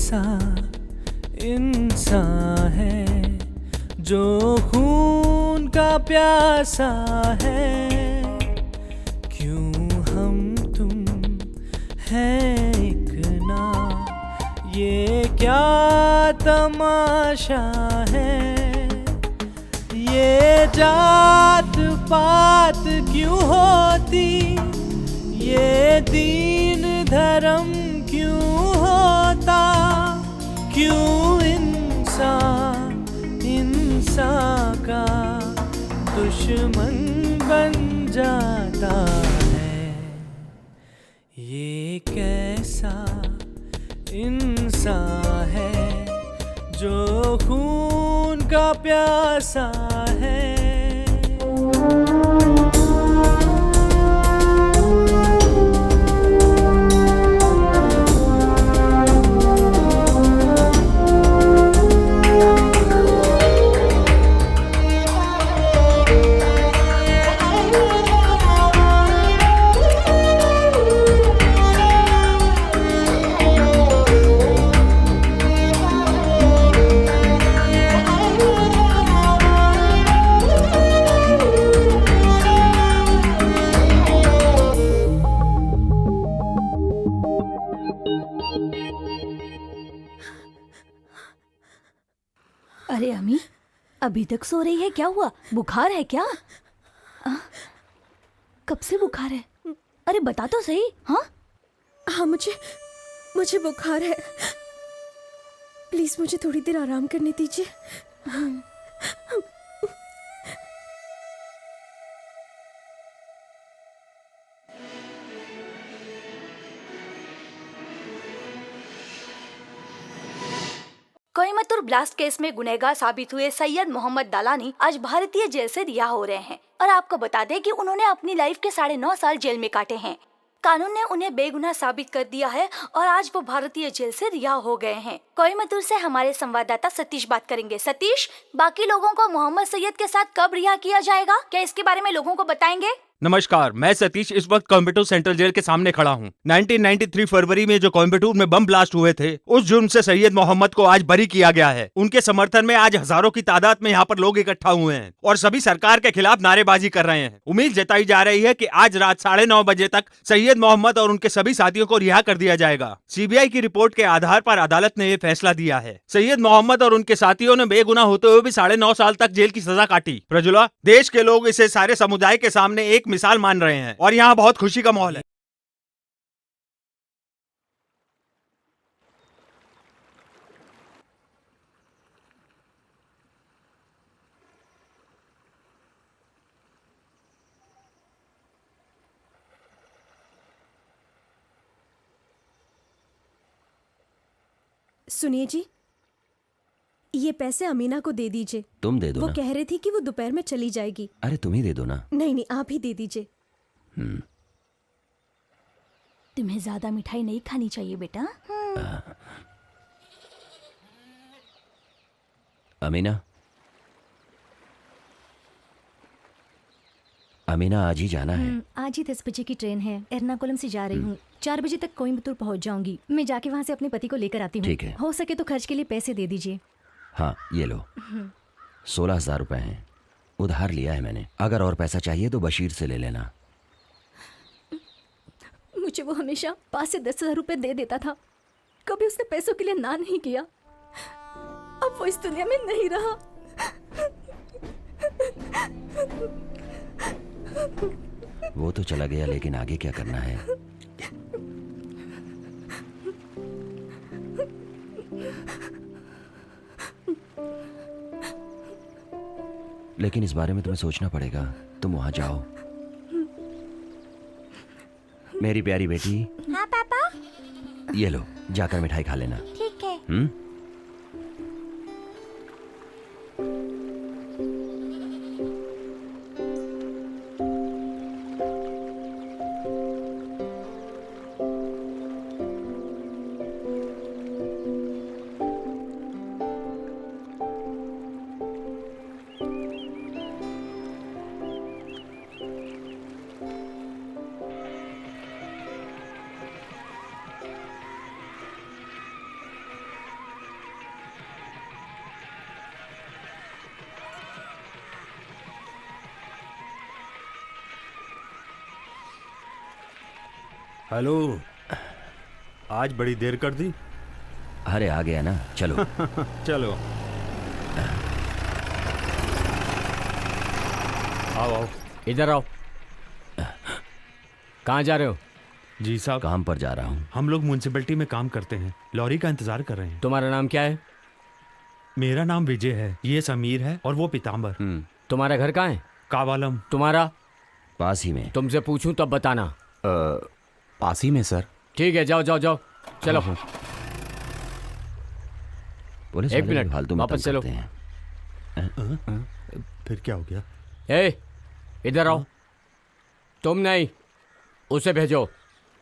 कैसा इंसान है जो खून का प्यासा है, क्यों हम तुम हैं एक ना, ये क्या तमाशा है। ये जात पात क्यों होती, ये दीन धर्म क्यों होता, क्यों इंसान इंसान का दुश्मन बन जाता है। ये कैसा इंसान है जो खून का प्यासा है। अरे अम्मी, अभी तक सो रही है? क्या हुआ? बुखार है क्या? कब से बुखार है? अरे बता तो सही। हाँ हाँ, मुझे बुखार है। प्लीज मुझे थोड़ी देर आराम करने दीजिए। कोयम्बटूर ब्लास्ट केस में गुनहगार साबित हुए सैयद मोहम्मद दालानी आज भारतीय जेल से रिहा हो रहे हैं। और आपको बता दें कि उन्होंने अपनी लाइफ के 9.5 साल जेल में काटे हैं। कानून ने उन्हें बेगुनाह साबित कर दिया है और आज वो भारतीय जेल से रिहा हो गए हैं। कोयम्बटूर से हमारे संवाददाता सतीश बात करेंगे। सतीश, बाकी लोगों को मोहम्मद सैयद के साथ कब रिहा किया जाएगा? क्या इसके बारे में लोगों को बताएंगे? नमस्कार, मैं सतीश इस वक्त कोयम्बटूर सेंट्रल जेल के सामने खड़ा हूँ। 1993 फरवरी में जो कोयम्बटूर में बम ब्लास्ट हुए थे, उस जुर्म से सैयद मोहम्मद को आज बरी किया गया है। उनके समर्थन में आज हजारों की तादाद में यहाँ पर लोग इकट्ठा हुए हैं और सभी सरकार के खिलाफ नारेबाजी कर रहे हैं। उम्मीद जताई जा रही है कि आज रात 9:30 बजे तक सैयद मोहम्मद और उनके सभी साथियों को रिहा कर दिया जाएगा। सीबीआई की रिपोर्ट के आधार पर अदालत ने यह फैसला दिया है। सैयद मोहम्मद और उनके साथियों ने बेगुनाह होते हुए भी 9.5 साल तक जेल की सजा काटी। प्रजुला, देश के लोग इसे सारे समुदाय के सामने एक मिसाल मान रहे हैं और यहाँ बहुत खुशी का माहौल है। सुनिए जी, ये पैसे अमीना को दे दीजिए। तुम दे दो वो ना। कह रही थी कि वो दोपहर में चली जाएगी। अरे तुम ही दे दो ना। नहीं, आप ही दे दीजिए। तुम्हें ज्यादा मिठाई नहीं खानी चाहिए बेटा। अमीना, आज ही जाना है। आज ही 10 बजे की ट्रेन है। एर्नाकुलम से जा रही हूँ। 4 बजे तक कोयम्बटूर पहुँच जाऊंगी। मैं जाके वहाँ से अपने पति को लेकर आती हूँ। ठीक है। हो सके तो खर्च के लिए पैसे दे दीजिए। हाँ, ये लो। 16,000 रुपए हैं। उधार लिया है मैंने। अगर और पैसा चाहिए तो बशीर से ले लेना। मुझे वो हमेशा 5 से 10,000 रुपए दे देता था। कभी उसने पैसों के लिए ना नहीं किया। अब वो इस दुनिया में नहीं रहा। वो तो चला गया, लेकिन आगे क्या करना है? लेकिन इस बारे में तुम्हें सोचना पड़ेगा। तुम वहां जाओ। मेरी प्यारी बेटी। हाँ पापा। ये लो, जाकर मिठाई खा लेना। ठीक है। हेलो, आज बड़ी देर कर दी। अरे आ गया ना, चलो। चलो आओ आओ। इधर आओ। कहाँ जा रहे हो? जी साहब, काम पर जा रहा हूँ। हम लोग म्यूनसिपैलिटी में काम करते हैं, लॉरी का इंतजार कर रहे हैं। तुम्हारा नाम क्या है? मेरा नाम विजय है, ये समीर है और वो पीताम्बर। तुम्हारा घर कहाँ है? कावालम। तुम्हारा? पास ही में। तुमसे पूछूं तब बताना। पास ही में सर। ठीक है, जाओ जाओ जाओ, चलो। पुलिस एक वाले मिनट, भी फालतू में वापस तंग चलो। करते हैं। फिर क्या हो गया? ए, इधर आओ। तुम नहीं, उसे भेजो,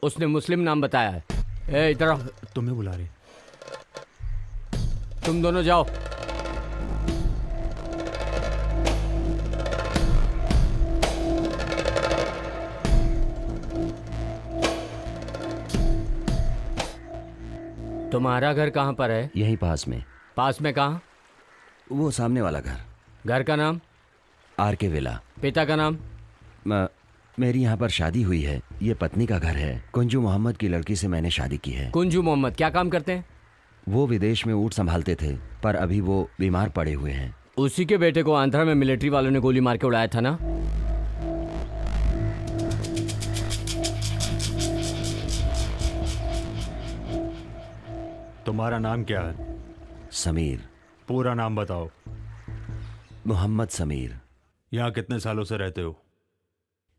उसने मुस्लिम नाम बताया है। ए, इधर आओ। तुम्हें बुला रहे। तुम दोनों जाओ। तुम्हारा घर कहाँ पर है? यहीं पास में। पास में कहाँ? वो सामने वाला घर। घर का नाम? आर के विला। पिता का नाम? मेरी यहाँ पर शादी हुई है, ये पत्नी का घर है। कुंजू मोहम्मद की लड़की से मैंने शादी की है। कुंजू मोहम्मद क्या काम करते हैं? वो विदेश में ऊँट संभालते थे, पर अभी वो बीमार पड़े हुए हैं। उसी के बेटे को आंध्रा में मिलिट्री वालों ने गोली मार के उड़ाया था ना? तुम्हारा नाम क्या है? समीर। पूरा नाम बताओ। मोहम्मद समीर। यहाँ कितने सालों से रहते हो?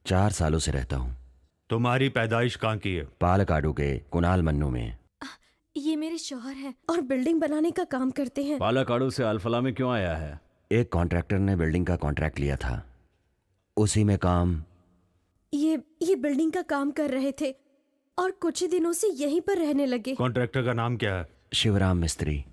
4 सालों से रहता हूँ। तुम्हारी पैदाइश कहाँ की है? पालकाडू के कुणाल मन्नू में। ये मेरे शौहर हैं और बिल्डिंग बनाने का काम करते हैं। पालाकाडू से अल्फला में क्यों आया है? एक कॉन्ट्रैक्टर ने बिल्डिंग का कॉन्ट्रैक्ट लिया था, उसी में काम। ये बिल्डिंग का काम कर रहे थे और कुछ ही दिनों से यहीं पर रहने लगे। कॉन्ट्रैक्टर का नाम क्या है? शिवराम मिस्त्री,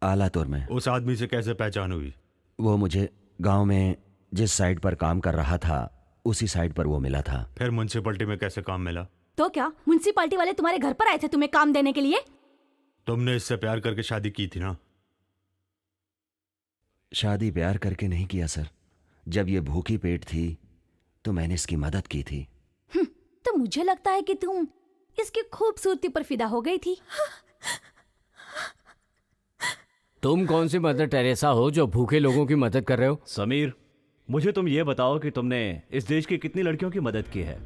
आलातुर में। उस आदमी से कैसे पहचान हुई? वो मुझे गांव में जिस साइट पर काम कर रहा था उसी साइट पर वो मिला था। फिर म्यूनसिपैलिटी में कैसे काम मिला? तो क्या म्युनिसिपालिटी वाले तुम्हारे घर पर आए थे तुम्हें काम देने के लिए? तुमने इससे प्यार करके शादी की थी ना? शादी प्यार करके नहीं किया सर। जब ये भूखी पेट थी तो मैंने इसकी मदद की थी। तो मुझे लगता है कि तुम इसकी खूबसूरती पर फिदा हो गई थी। तुम कौन सी मदर टेरेसा हो जो भूखे लोगों की मदद कर रहे हो? समीर, मुझे तुम ये बताओ कि तुमने इस देश की कितनी लड़कियों की मदद की है?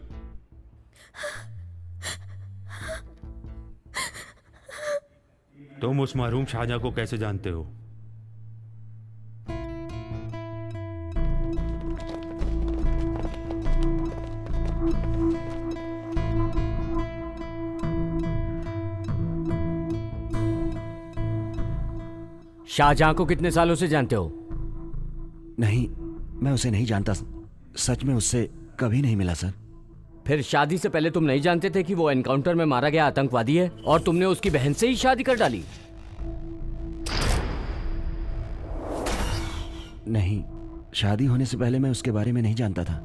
तुम उस मरहूम शाहजहां को कैसे जानते हो? शाहजहां को कितने सालों से जानते हो? नहीं, मैं उसे नहीं जानता। सच में उससे कभी नहीं मिला सर। फिर शादी से पहले तुम नहीं जानते थे कि वो एनकाउंटर में मारा गया आतंकवादी है और तुमने उसकी बहन से ही शादी कर डाली? नहीं, शादी होने से पहले मैं उसके बारे में नहीं जानता था।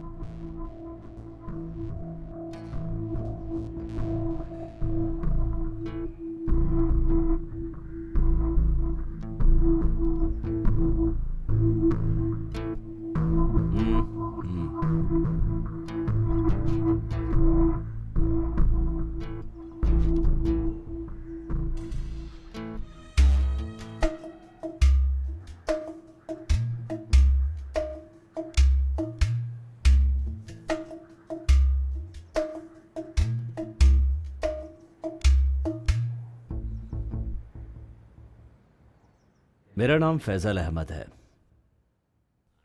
मेरा नाम फैजल अहमद है।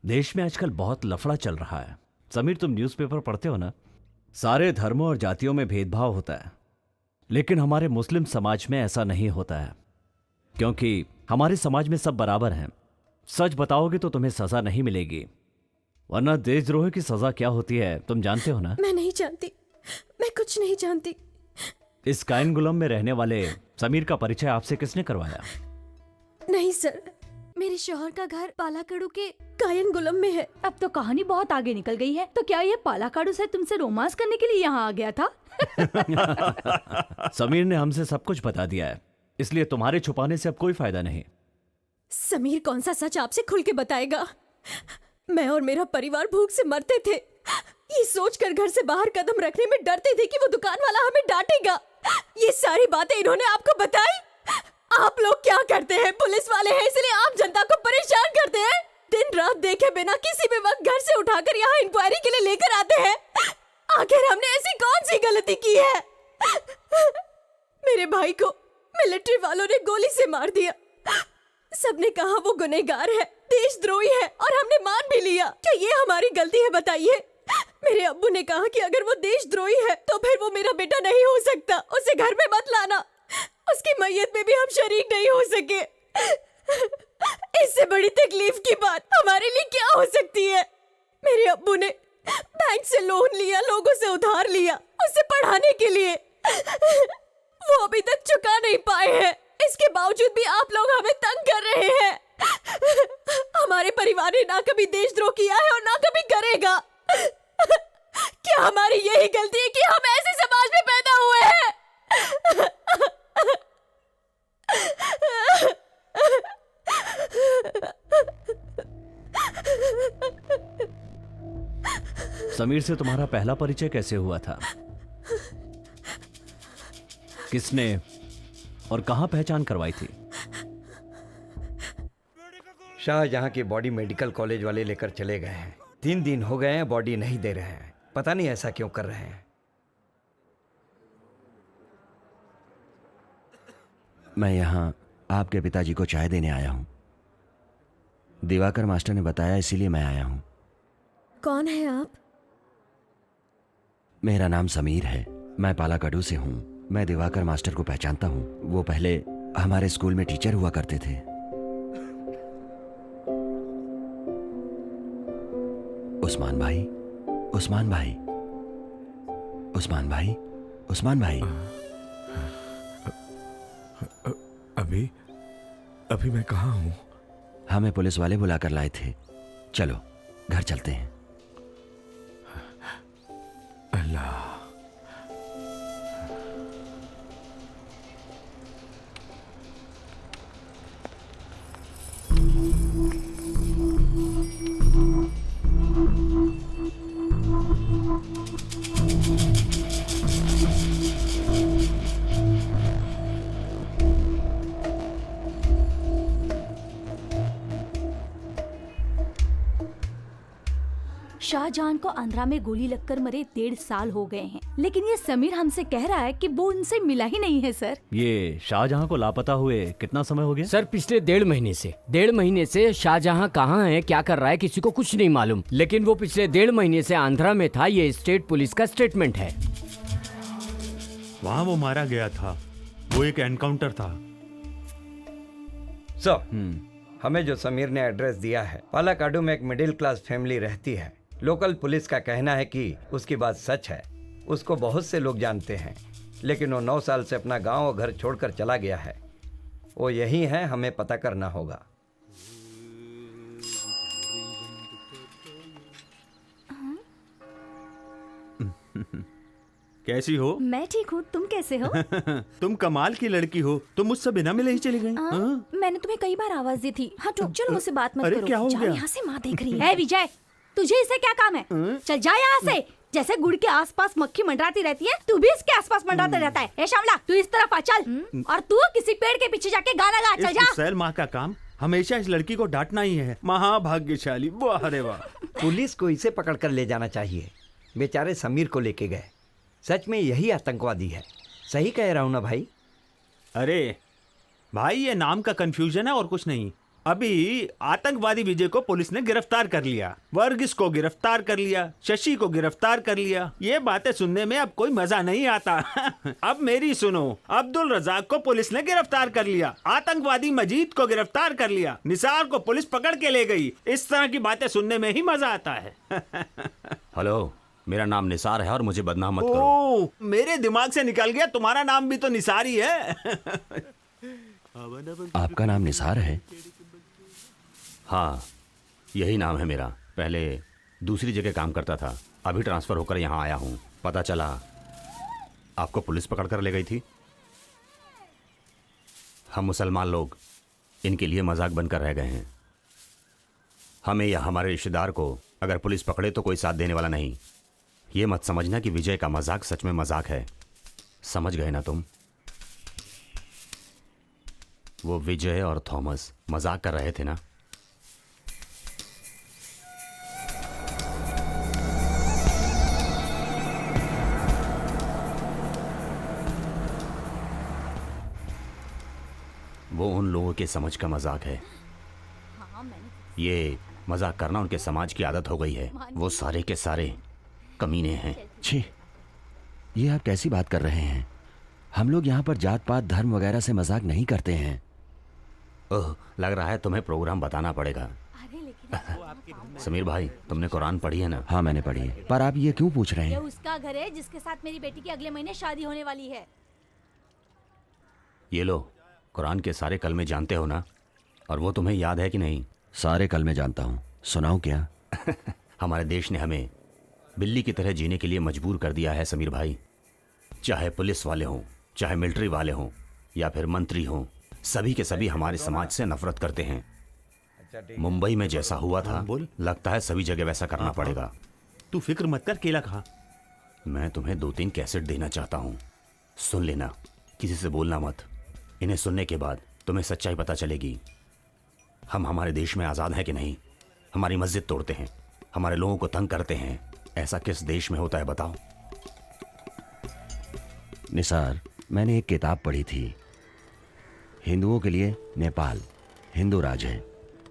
देश में आजकल बहुत लफड़ा चल रहा है। समीर, तुम न्यूज़पेपर पढ़ते हो ना? सारे धर्मों और जातियों में भेदभाव होता है, लेकिन हमारे मुस्लिम समाज में ऐसा नहीं होता है, क्योंकि हमारे समाज में सब बराबर हैं। सच बताओगे तो तुम्हें सजा नहीं मिलेगी, वरना देशद्रोह की सजा क्या होती है तुम जानते हो ना? मैं नहीं जानती, मैं कुछ नहीं जानती। इस कायनगुलम में रहने वाले समीर का परिचय आपसे किसने करवाया? नहीं सर, मेरे शौहर का घर पालाकाडू के कायनगुलम में है। अब तो कहानी बहुत आगे निकल गई है। तो क्या ये पालाकाडू से तुमसे रोमांस करने के लिए यहाँ आ गया था? समीर ने हमसे सब कुछ बता दिया है, इसलिए तुम्हारे छुपाने से अब कोई फायदा नहीं। समीर कौन सा सच आपसे खुल के बताएगा? मैं और मेरा परिवार भूख से मरते थे, ये सोचकर घर से बाहर कदम रखने में डरते थे कि वो दुकान वाला हमें डांटेगा। ये सारी बातें इन्होंने आपको बताई? आप लोग क्या करते हैं? पुलिस वाले हैं इसलिए आप जनता को परेशान करते हैं। दिन रात देखे बिना किसी भी वक्त घर से उठाकर यहाँ इंक्वायरी के लिए लेकर आते हैं। आखिर हमने ऐसी कौन सी गलती की है? मेरे भाई को मिलिट्री वालों ने गोली से मार दिया। सबने कहा वो गुनहगार है, देशद्रोही है और हमने मान भी लिया। क्या ये हमारी गलती है बताइए? मेरे अब्बू ने कहा कि अगर वो देशद्रोही है तो फिर वो मेरा बेटा नहीं हो सकता, उसे घर में मत लाना। उसकी मैयत में भी हम शरीक नहीं हो सके। इससे बड़ी तकलीफ की बात हमारे लिए क्या हो सकती है? मेरे अब्बू ने बैंक से लोन लिया, लोगों से उधार लिया उसे पढ़ाने के लिए। वो अभी तक चुका नहीं पाए हैं। इसके बावजूद भी आप लोग हमें तंग कर रहे हैं। हमारे परिवार ने ना कभी देशद्रोह किया है और ना कभी करेगा। क्या हमारी यही गलती है कि हम ऐसे समाज में पैदा हुए हैं? समीर से तुम्हारा पहला परिचय कैसे हुआ था? किसने और कहां पहचान करवाई थी? शाहजहां की बॉडी मेडिकल कॉलेज वाले लेकर चले गए हैं। 3 दिन हो गए हैं, बॉडी नहीं दे रहे हैं। पता नहीं ऐसा क्यों कर रहे हैं। मैं यहाँ आपके पिताजी को चाय देने आया हूँ। दिवाकर मास्टर ने बताया इसीलिए मैं आया हूँ। कौन है आप? मेरा नाम समीर है, मैं पालाकाडू से हूँ। मैं दिवाकर मास्टर को पहचानता हूँ। वो पहले हमारे स्कूल में टीचर हुआ करते थे। उस्मान भाई, उस्मान भाई, उस्मान भाई, उस्मान भाई। अभी मैं कहाँ हूँ? हमें पुलिस वाले बुलाकर लाए थे। चलो घर चलते हैं। अल्लाह। शाहजहां को आंध्रा में गोली लगकर मरे 1.5 साल हो गए हैं, लेकिन ये समीर हमसे कह रहा है कि वो उनसे मिला ही नहीं है। सर, ये शाहजहां को लापता हुए कितना समय हो गया? सर पिछले 1.5 महीने से शाहजहां कहाँ है, क्या कर रहा है, किसी को कुछ नहीं मालूम। लेकिन वो पिछले 1.5 महीने से आंध्रा में था। ये स्टेट पुलिस का स्टेटमेंट है। वहाँ वो मारा गया था। वो एक एनकाउंटर था। हमें जो समीर ने एड्रेस दिया है, पालाकाडू में एक मिडिल क्लास फैमिली रहती है। लोकल पुलिस का कहना है कि उसकी बात सच है। उसको बहुत से लोग जानते हैं, लेकिन वो 9 साल से अपना गांव और घर छोड़कर चला गया है। वो यही है, हमें पता करना होगा। कैसी हो? मैं ठीक हूँ, तुम कैसे हो? तुम कमाल की लड़की हो। तुम मुझसे बिना मिले ही चली गई। हाँ? मैंने तुम्हें कई बार आवाज दी थी। हाँ तो चलो मुझसे बात मत अरे, करो। क्या हो जाओ, गया? यहाँ से माँ देख रही है। है विजय, तुझे इससे क्या काम है? चल जा यहाँ से। जैसे गुड़ के आसपास मक्खी मंडराती रहती है, तू भी इसके आसपास मंडराता रहता है। ए श्यामला, तू इस तरफ आ चल। और तू किसी पेड़ के पीछे जाके गाना गा। चल जा। सैल माँ का काम हमेशा इस लड़की को डांटना ही है। महाभाग्यशाली। वाह रे वाह। पुलिस को इसे पकड़कर ले जाना चाहिए। बेचारे समीर को लेके गए। सच में यही आतंकवादी है। सही कह रहा हूं ना भाई? अरे भाई, ये नाम का कंफ्यूजन है और कुछ नहीं। अभी आतंकवादी विजय को पुलिस ने गिरफ्तार कर लिया, वर्गीस को गिरफ्तार कर लिया, शशि को गिरफ्तार कर लिया। ये बातें सुनने में अब कोई मजा नहीं आता। अब मेरी सुनो, अब्दुल रजाक को पुलिस ने गिरफ्तार कर लिया, आतंकवादी मजीद को गिरफ्तार कर लिया, निसार को पुलिस पकड़ के ले गई। इस तरह की बातें सुनने में ही मजा आता है। हेलो, मेरा नाम निसार है और मुझे बदनाम मत करो। ओह, मेरे दिमाग से निकल गया, तुम्हारा नाम भी तो निसार ही है। आपका नाम निसार है? हाँ, यही नाम है मेरा। पहले दूसरी जगह काम करता था, अभी ट्रांसफ़र होकर यहाँ आया हूँ। पता चला आपको पुलिस पकड़ कर ले गई थी। हम मुसलमान लोग इनके लिए मजाक बनकर रह गए हैं। हमें या हमारे रिश्तेदार को अगर पुलिस पकड़े तो कोई साथ देने वाला नहीं। ये मत समझना कि विजय का मजाक सच में मजाक है। समझ गए ना तुम? वो विजय और थॉमस मजाक कर रहे थे ना। वो उन लोगों के समझ का मजाक है। ये मजाक करना उनके समाज की आदत हो गई है। वो सारे के सारे कमीने हैं। छी, ये आप कैसी बात कर रहे हैं? हम लोग यहाँ पर जात पात धर्म वगैरह से मजाक नहीं करते हैं। ओह, लग रहा है तुम्हें प्रोग्राम बताना पड़ेगा। समीर भाई, तुमने कुरान पढ़ी है ना? हाँ मैंने पढ़ी है, पर आप ये क्यों पूछ रहे ये हैं? उसका घर है जिसके साथ मेरी बेटी की अगले महीने शादी होने वाली है। ये लो, कुरान के सारे कलमे जानते हो ना? और वो तुम्हें याद है कि नहीं? सारे कल मैं जानता हूँ, सुनाऊं क्या? हमारे देश ने हमें बिल्ली की तरह जीने के लिए मजबूर कर दिया है समीर भाई। चाहे पुलिस वाले हों, चाहे मिलिट्री वाले हों, या फिर मंत्री हों, सभी के सभी हमारे समाज से नफरत करते हैं। मुंबई में जैसा हुआ था, लगता है सभी जगह वैसा करना पड़ेगा। तू फिक्र मत कर, केला खा। मैं तुम्हें 2-3 कैसेट देना चाहता हूँ, सुन लेना, किसी से बोलना मत। इन्हें सुनने के बाद तुम्हें सच्चाई पता चलेगी। हम हमारे देश में आज़ाद हैं कि नहीं। हमारी मस्जिद तोड़ते हैं, हमारे लोगों को तंग करते हैं। ऐसा किस देश में होता है बताओ? निसार, मैंने एक किताब पढ़ी थी। हिंदुओं के लिए नेपाल हिंदू राज है,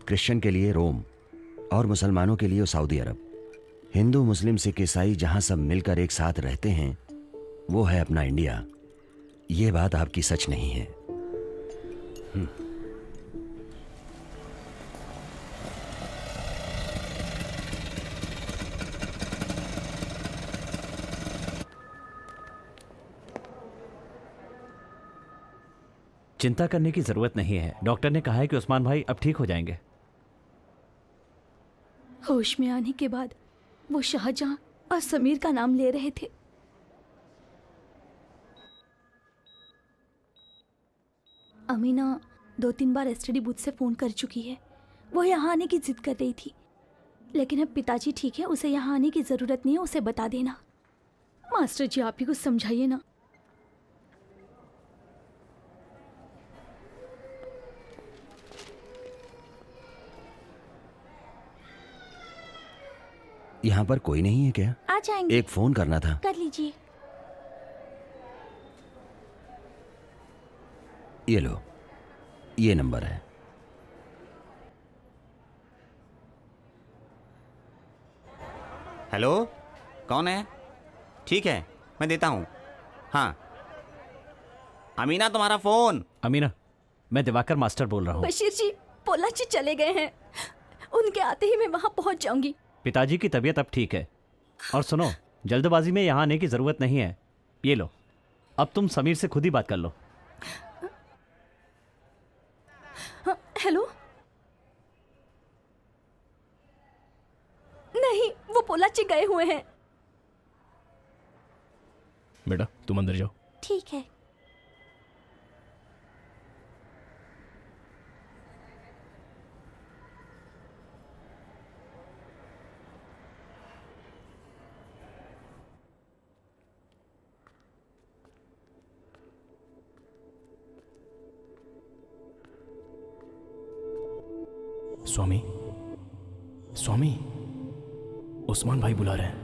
क्रिश्चियन के लिए रोम और मुसलमानों के लिए सऊदी अरब। हिंदू मुस्लिम सिख ईसाई जहां सब मिलकर एक साथ रहते हैं, वो है अपना इंडिया। ये बात आपकी सच नहीं है। चिंता करने की जरूरत नहीं है। डॉक्टर ने कहा है कि उस्मान भाई अब ठीक हो जाएंगे। होश में आने के बाद वो शाहजहां और समीर का नाम ले रहे थे। अमीना 2-3 बार एसटीडी बूथ से फोन कर चुकी है। वो यहाँ आने की जिद कर रही थी, लेकिन अब पिताजी ठीक है, उसे यहाँ आने की जरूरत नहीं है, उसे बता देना। मास्टर जी आप ही कुछ समझाइए ना। यहाँ पर कोई नहीं है क्या? आ जाएंगे। एक फोन करना था। कर लीजिए। ये लो, ये नंबर है। हेलो, कौन है? ठीक है, मैं देता हूँ। हाँ, अमीना तुम्हारा फोन। अमीना, मैं दिवाकर मास्टर बोल रहा हूँ। बशीर जी, पोला जी चले गए हैं। उनके आते ही मैं वहां पहुंच जाऊंगी। पिताजी की तबीयत अब ठीक है। और सुनो, जल्दबाजी में यहाँ आने की जरूरत नहीं है। ये लो, अब तुम समीर से खुद ही बात कर लो। हाँ, हेलो। नहीं, वो पोला जी गए हुए हैं। बेटा तुम अंदर जाओ। ठीक है। स्वामी, स्वामी, उस्मान भाई बुला रहे हैं।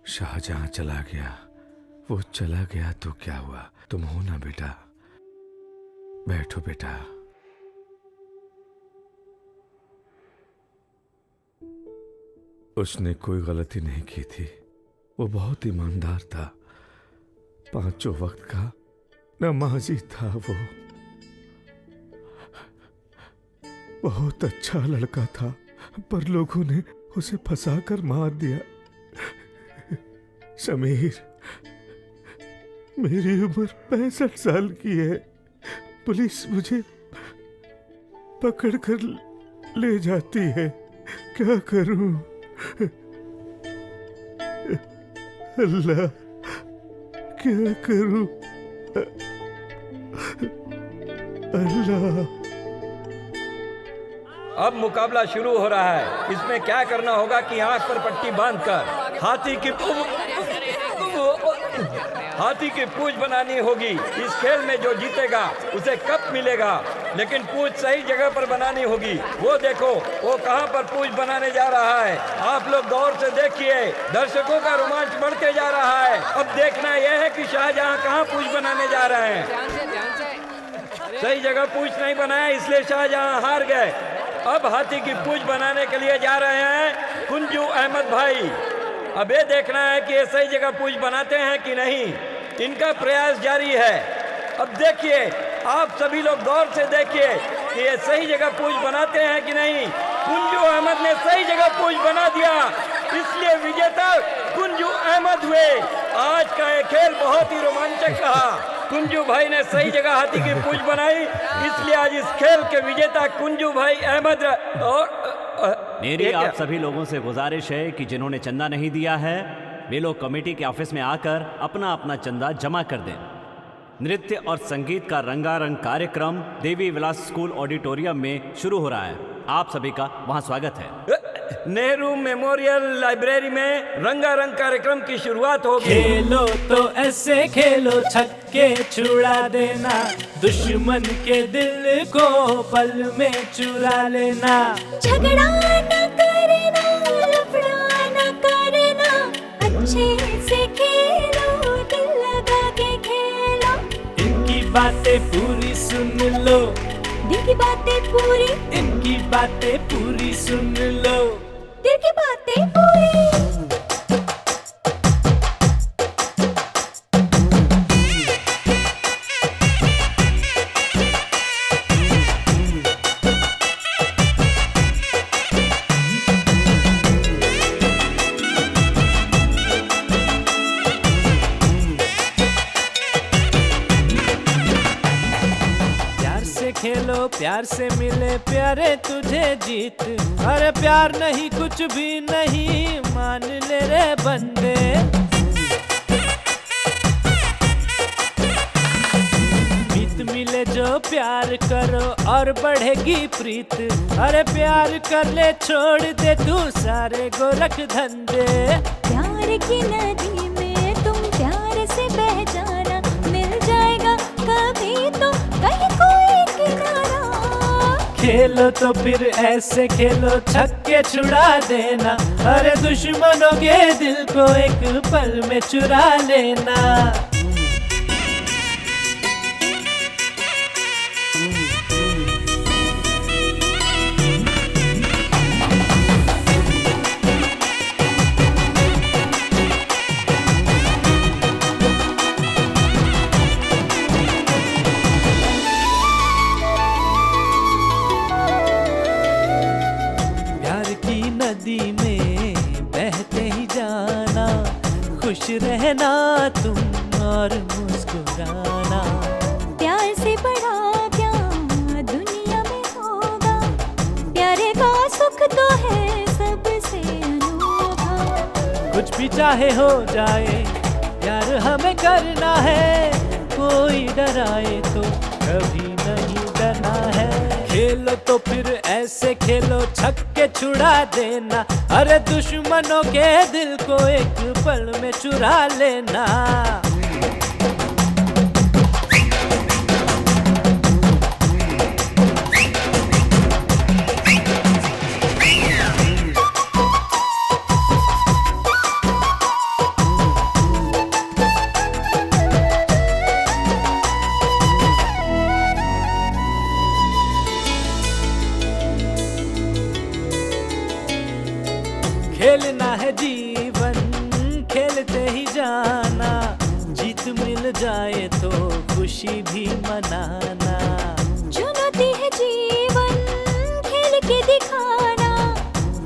शाहजहां चला गया, वो चला गया तो क्या हुआ? तुम हो ना बेटा, बैठो बेटा। उसने कोई गलती नहीं की थी, वो बहुत ईमानदार था, 5 वक्त का नमाजी था। वो बहुत अच्छा लड़का था, पर लोगों ने उसे फंसाकर मार दिया। समीर, मेरी उम्र 65 साल की है। पुलिस मुझे पकड़ कर ले जाती है। क्या करूं? अल्लाह, क्या करूं? अल्लाह। अब मुकाबला शुरू हो रहा है। इसमें क्या करना होगा कि आंख पर पट्टी बांधकर हाथी की पूंछ बनानी होगी। इस खेल में जो जीतेगा उसे कप मिलेगा, लेकिन पूंछ सही जगह पर बनानी होगी। वो देखो, वो कहाँ पर पूंछ बनाने जा रहा है। आप लोग गौर से देखिए, दर्शकों का रोमांच बढ़ते जा रहा है। अब देखना यह है कि शाहजहां कहाँ पूंछ बनाने जा रहे हैं। सही जगह पूंछ नहीं बनाया, इसलिए शाहजहां हार गए। अब हाथी की पूंछ बनाने के लिए जा रहे हैं कुंजू अहमद भाई। अब ये देखना है कि ये सही जगह पूंछ बनाते हैं कि नहीं। इनका प्रयास जारी है। अब देखिए, आप सभी लोग गौर से देखिए कि ये सही जगह पूंछ बनाते हैं कि नहीं। कुंजू अहमद ने सही जगह पूंछ बना दिया, इसलिए विजेता कुंजू अहमद हुए। आज का ये खेल बहुत ही रोमांचक रहा। कुंजू भाई ने सही जगह हाथी की पूंछ बनाई, इसलिए आज इस खेल के विजेता कुंजू भाई अहमद। और मेरी आप सभी लोगों से गुजारिश है कि जिन्होंने चंदा नहीं दिया है, वे लोग कमेटी के ऑफिस में आकर अपना अपना चंदा जमा कर दें। नृत्य और संगीत का रंगारंग कार्यक्रम देवी विलास स्कूल ऑडिटोरियम में शुरू हो रहा है। आप सभी का वहां स्वागत है। नेहरू मेमोरियल लाइब्रेरी में रंगारंग कार्यक्रम की शुरुआत होगी। खेलो तो ऐसे खेलो, छक्के छुड़ा देना, दुश्मन के दिल को पल में चुरा लेना। झगड़ा न करना, लफड़ा न करना, अच्छे से खेलो, दिल लगा के खेलो। इनकी बातें पूरी सुन लो, दिल की बातें पूरी, इनकी बातें पूरी सुन लो, दिल की बातें पूरी। खेलो प्यार से मिले प्यारे तुझे जीत। अरे प्यार नहीं कुछ भी नहीं, मान ले रे बंदे। जीत मिले जो प्यार करो और बढ़ेगी प्रीत। अरे प्यार कर ले, छोड़ दे तू सारे गोरख धंधे। प्यार की नदी में तुम प्यार से बह जाना, मिल जाएगा कभी तो कहीं कोई किनारा। खेलो तो फिर ऐसे खेलो, छक्के छुड़ा देना। अरे दुश्मनों के दिल को एक पल में चुरा लेना। नदी में बहते ही जाना, खुश रहना तुम और मुस्कुराना। प्यार से बड़ा क्या दुनिया में होगा, प्यारे का सुख तो है सबसे अनोखा। कुछ भी चाहे हो जाए, प्यार हमें करना है। कोई डराए तो कभी नहीं डरना है। खेलो तो फिर ऐसे खेलो, छक्के छुड़ा देना। अरे दुश्मनों के दिल को एक पल में चुरा लेना। खेलना है जीवन, खेलते ही जाना। जीत मिल जाए तो खुशी भी मनाना। चुनौती है जीवन, खेल के दिखाना।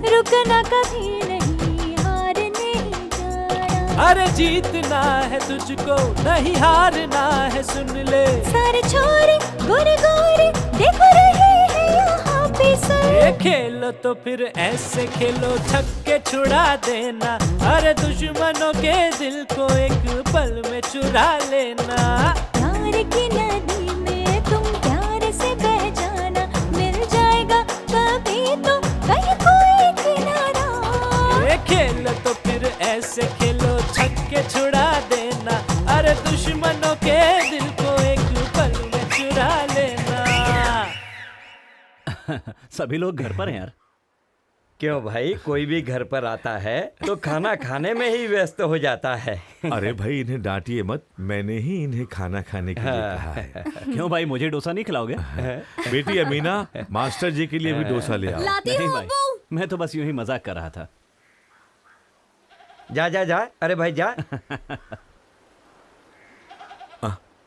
रुकना कभी नहीं, हार नहीं जाना। अरे जीतना है तुझको, नहीं हारना है, सुन ले। सारे छोरे गोरे गोरे देखो रहे हैं यहाँ पे सर। ये खेलो तो फिर ऐसे खेलो, छक्के छुड़ा देना। अरे दुश्मनों के दिल को एक पल में चुरा लेना। प्यार की नदी में तुम प्यार से बह जाना, मिल जाएगा कभी तो कहीं कोई किनारा। ये खेलो तो फिर ऐसे खेलो, छक्के छुड़ा देना। अरे दुश्मनों के दिल को एक पल में चुरा लेना। सभी लोग घर पर हैं यार। क्यों भाई, कोई भी घर पर आता है तो खाना खाने में ही व्यस्त हो जाता है। अरे भाई इन्हें डांटिए मत, मैंने ही इन्हें खाना खाने के लिए कहा है। क्यों भाई, मुझे डोसा नहीं खिलाओगे? बेटी अमीना, मास्टर जी के लिए भी डोसा ले आओ। लाती नहीं हूँ भाई, अब्बू। मैं तो बस यूं ही मजाक कर रहा था। जा जा जा, अरे भाई जा।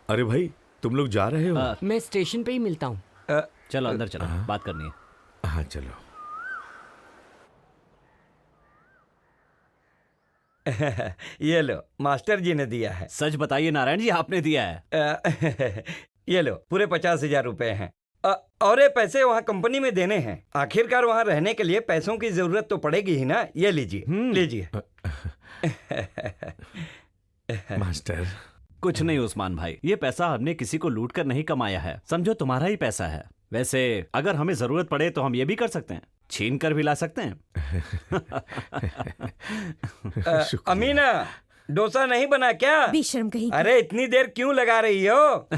अरे भाई तुम लोग जा रहे हो? मैं स्टेशन पे ही मिलता हूँ। चलो अंदर चलो, बात करनी है। हाँ चलो। ये लो, मास्टर जी ने दिया है। सच बताइए नारायण जी, आपने दिया है? ये लो, पूरे 50,000 रुपए हैं। और ये पैसे वहाँ कंपनी में देने हैं। आखिरकार वहाँ रहने के लिए पैसों की जरूरत तो पड़ेगी ही ना। ये लीजिए लीजिए। मास्टर कुछ नहीं उस्मान भाई, ये पैसा हमने किसी को लूट कर नहीं कमाया है, समझो तुम्हारा ही पैसा है। वैसे अगर हमें जरूरत पड़े तो हम ये भी कर सकते हैं, छीन कर भी ला सकते हैं। अमीना, डोसा नहीं बना क्या? बेशर्म कहीं की। अरे इतनी देर क्यों लगा रही हो?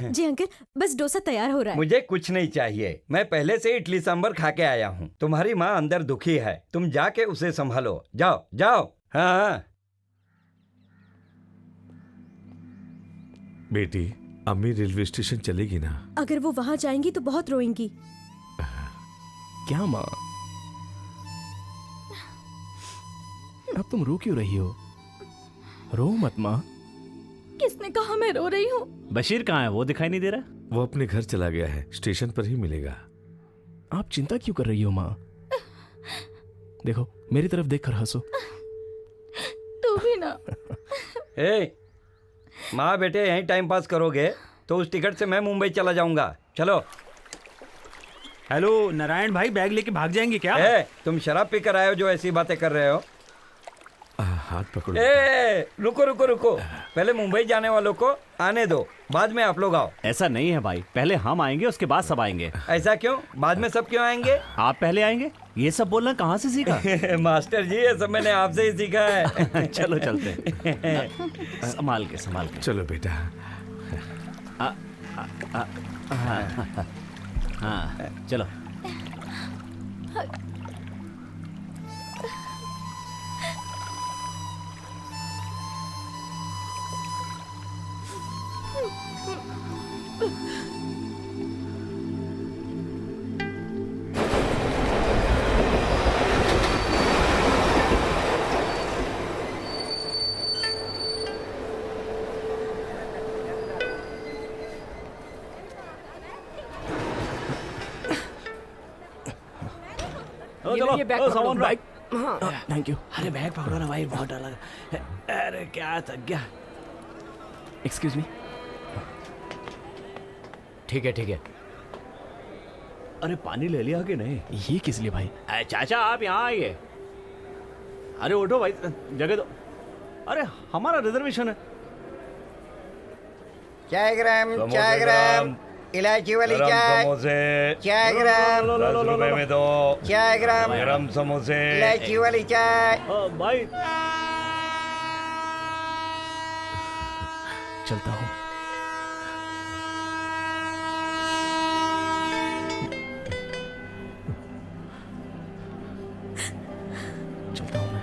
जी अंकल, बस डोसा तैयार हो रहा है। मुझे कुछ नहीं चाहिए, मैं पहले से इडली सांभर खा के आया हूँ। तुम्हारी माँ अंदर दुखी है, तुम जाके उसे संभालो। जाओ जाओ। हाँ बेटी, अम्मी रेलवे स्टेशन चलेगी ना? अगर वो वहाँ जाएंगी तो बहुत रोएंगी। क्या माँ, अब तुम रो क्यों रही हो? रो मत माँ। किसने कहा मैं रो रही हूँ? बशीर कहाँ है, वो दिखाई नहीं दे रहा? वो अपने घर चला गया है, स्टेशन पर ही मिलेगा। आप चिंता क्यों कर रही हो माँ? देखो मेरी तरफ देखकर हंसो। तू भी ना। ए, माँ बेटे यहीं टाइम पास करोगे तो उस टिकट से मैं मुंबई चला जाऊंगा। चलो। हेलो नारायण भाई, बैग लेके भाग जाएंगे क्या? तुम शराब पीकर आए हो जो ऐसी बातें कर रहे हो? हाथ पकड़ो। रुको रुको रुको, पहले मुंबई जाने वालों को आने दो, बाद में आप लोग आओ। ऐसा नहीं है भाई, पहले हम आएंगे उसके बाद सब आएंगे। ऐसा क्यों? बाद में सब क्यों आएंगे? आप पहले आएंगे? ये सब बोलना कहाँ से सीखा? मास्टर जी, ये सब मैंने आपसे ही सीखा है। चलो चलते हैं। संभाल के संभाल के। चलो बेटा। हाँ चलो। ये बैग पकड़ो। बैग, हाँ थैंक यू। अरे बैग पकड़ो ना भाई, बहुत डर लगा। अरे क्या थक गया। Excuse me. ठीक है ठीक है। अरे पानी ले लिया कि नहीं? ये किस लिए भाई? चाचा आप यहाँ आइए। अरे उठो भाई, जगह दो। अरे हमारा रिजर्वेशन है। चाय ग्राम, इलायची वाली चाय। चाय ग्राम, 10 रुपए में दो। चाय ग्राम, गरम समोसे। इलायची वाली चाय। भाई चलता हूँ। चलता हूँ मैं।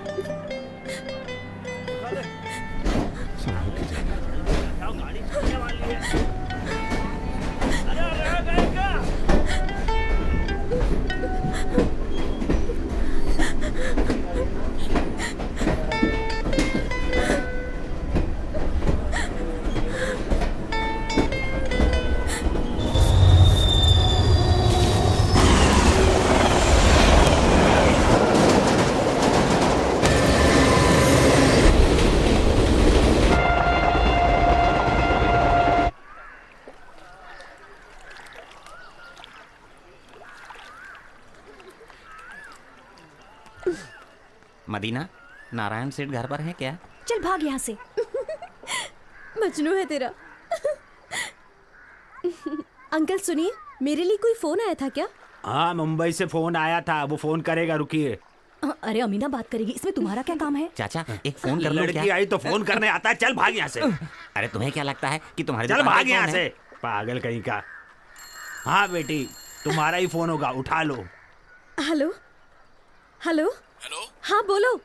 मदीना, नारायण सेठ घर पर है क्या? चल भाग यहाँ से। मजनू है तेरा। अंकल सुनिए, मेरे लिए कोई फोन आया था क्या? हाँ, मुंबई से फोन आया था, वो फोन करेगा, रुकिए। अरे अमीना बात करेगी, इसमें तुम्हारा क्या काम है? चाचा एक फोन कर लो क्या? लड़की आई तो फोन करने आता है, चल भाग यहाँ से। अरे तुम्हें क्या लगता है कि तुम्हारे चल दुकान भाग पे यहाँ फोन से, है? पागल कहीं का। हाँ बेटी, तुम्हारा ही फोन होगा, उठा लो। Hello hello hello. हाँ बोलो,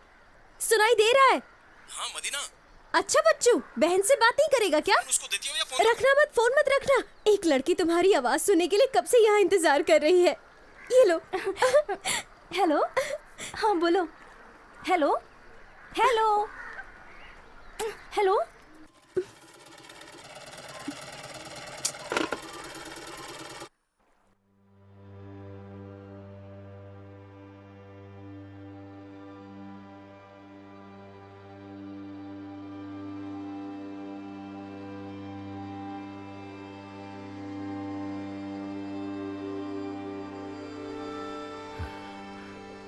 सुनाई दे रहा है? हाँ मदीना, अच्छा बच्चू, बहन से बात नहीं करेगा क्या? उसको देती हो या फोन? रखना मत, फोन मत रखना। एक लड़की तुम्हारी आवाज सुनने के लिए कब से यहाँ इंतजार कर रही है। ये लो। हेलो, हाँ बोलो। Hello hello hello.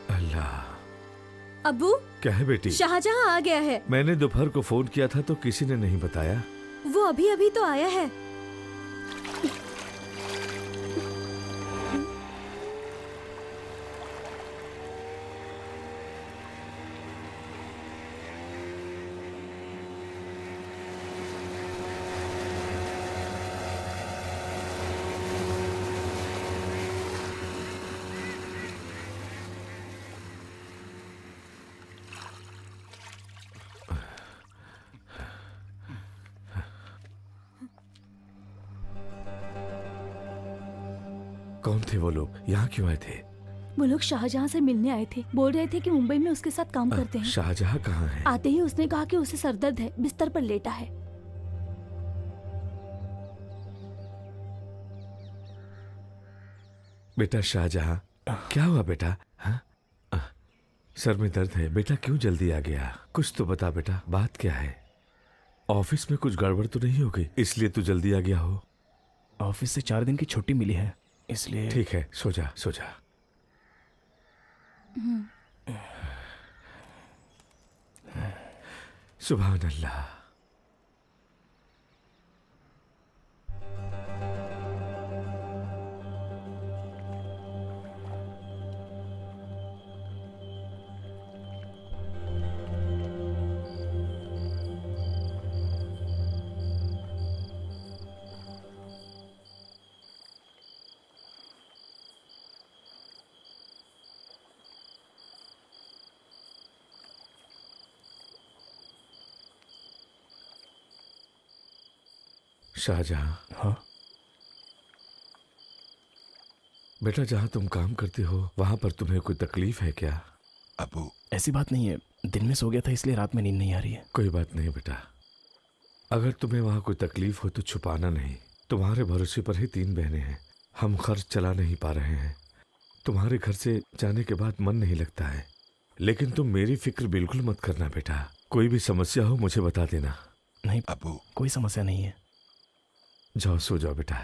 अल्लाह। अब्बू, क्या है बेटी? शाहजहां आ गया है। मैंने दोपहर को फोन किया था तो किसी ने नहीं बताया। वो अभी अभी तो आया है। कौन थे वो लोग? यहाँ क्यों आए थे? वो लोग शाहजहां से मिलने आए थे, बोल रहे थे कि मुंबई में उसके साथ काम करते हैं। शाहजहां कहाँ है? आते ही उसने कहा कि उसे सरदर्द है, बिस्तर पर लेटा है। बेटा शाहजहां, क्या हुआ बेटा? हाँ? सर में दर्द है बेटा, क्यों जल्दी आ गया? कुछ तो बता बेटा, बात क्या है? ऑफिस में कुछ गड़बड़ तो नहीं हो गई इसलिए तू जल्दी आ गया हो? ऑफिस से 4 दिन की छुट्टी मिली है, इसलिए। ठीक है, सो जा सो जा। सुभान अल्लाह। शाहजहां। हाँ बेटा, जहाँ तुम काम करते हो वहां पर तुम्हें कोई तकलीफ है क्या? अबू, ऐसी बात नहीं है, दिन में सो गया था इसलिए रात में नींद नहीं आ रही है। कोई बात नहीं बेटा, अगर तुम्हें वहां कोई तकलीफ हो तो छुपाना नहीं। तुम्हारे भरोसे पर ही 3 बहनें हैं, हम खर्च चला नहीं पा रहे हैं। तुम्हारे घर से जाने के बाद मन नहीं लगता है, लेकिन तुम मेरी फिक्र बिल्कुल मत करना बेटा। कोई भी समस्या हो मुझे बता देना। नहीं अबू, कोई समस्या नहीं है। जाओ सो जाओ बेटा।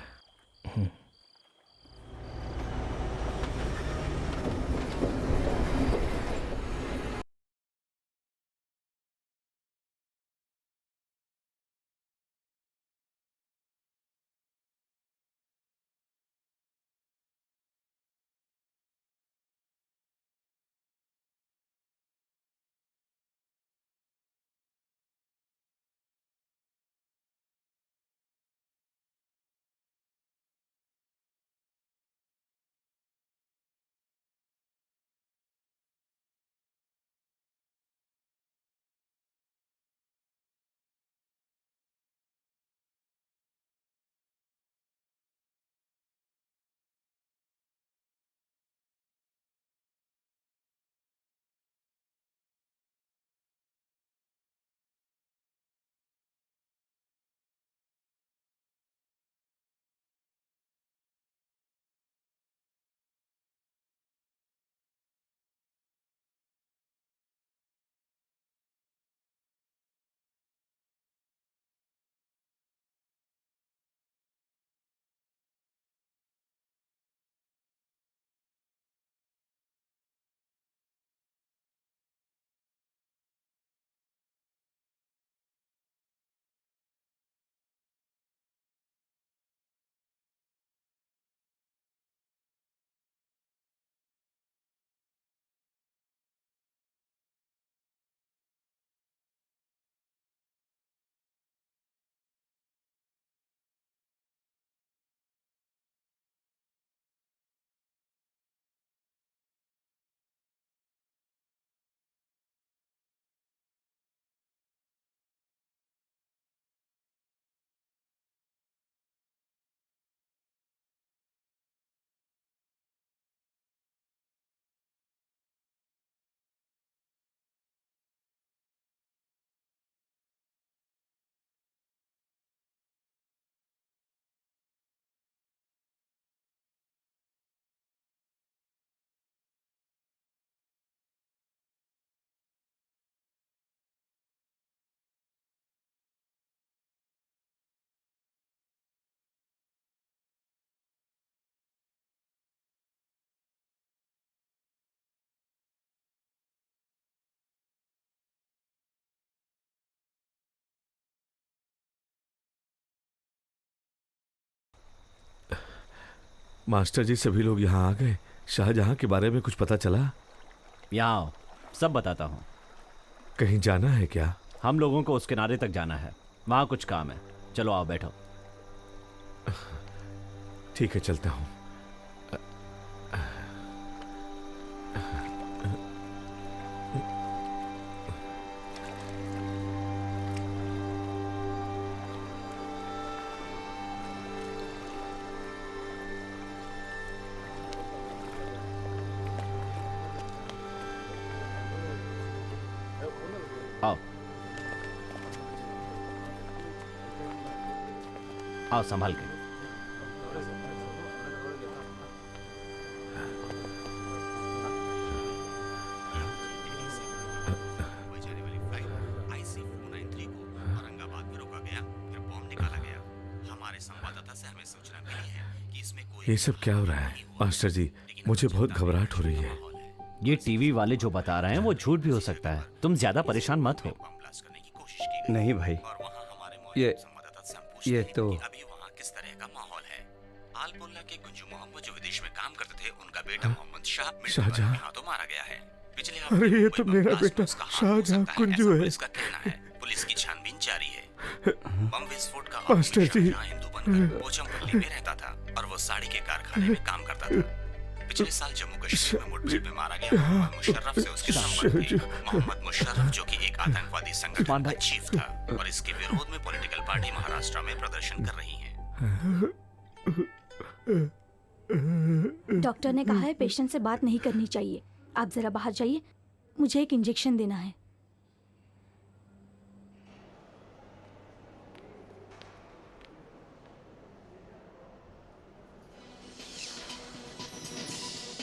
मास्टर जी, सभी लोग यहाँ आ गए। शाहजहां के बारे में कुछ पता चला? यहाँ आओ, सब बताता हूँ। कहीं जाना है क्या? हम लोगों को उस किनारे तक जाना है, वहाँ कुछ काम है। चलो आओ, बैठो। ठीक है, चलता हूँ। आओ आओ, संभाल के। औरंगाबाद में रोका गया, फिर बॉम्ब निकाला गया। हमारे संवाददाता से हमें सूचना मिली है कि इसमें कोई ये सब क्या हो रहा है? मास्टर जी, मुझे बहुत घबराहट हो रही है। ये टीवी वाले जो बता रहे हैं वो झूठ भी हो सकता है। तुम ज्यादा परेशान मत हो। नहीं भाई, ये तो अभी वहाँ किस तरह का माहौल है। आलपुल्ला के गुंजू मोहम्मद जो विदेश में काम करते थे, उनका बेटा मोहम्मद शाहजहां। हाथों मारा गया है। पिछले अरे ये तो मेरा बेटा शाहजहां कुंजू है। इसका कहना है। पुलिस की छानबीन जारी है। बम विस्फोट का मास्टर जी, हिंदू बनकर पोचमपल्ली में रहता था और वो साड़ी के कारखाने में काम करता था। पिछले साल जम्मू कश्मीर में मुठभेड़ में मारा गया मोहम्मद मुशर्रफ से उसके संबंध थे। मोहम्मद मुशर्रफ जो कि एक आतंकवादी संगठन का चीफ था और इसके विरोध में पॉलिटिकल पार्टी महाराष्ट्र में प्रदर्शन कर रही है। डॉक्टर ने कहा है पेशेंट से बात नहीं करनी चाहिए। आप जरा बाहर जाइए, मुझे एक इंजेक्शन देना है।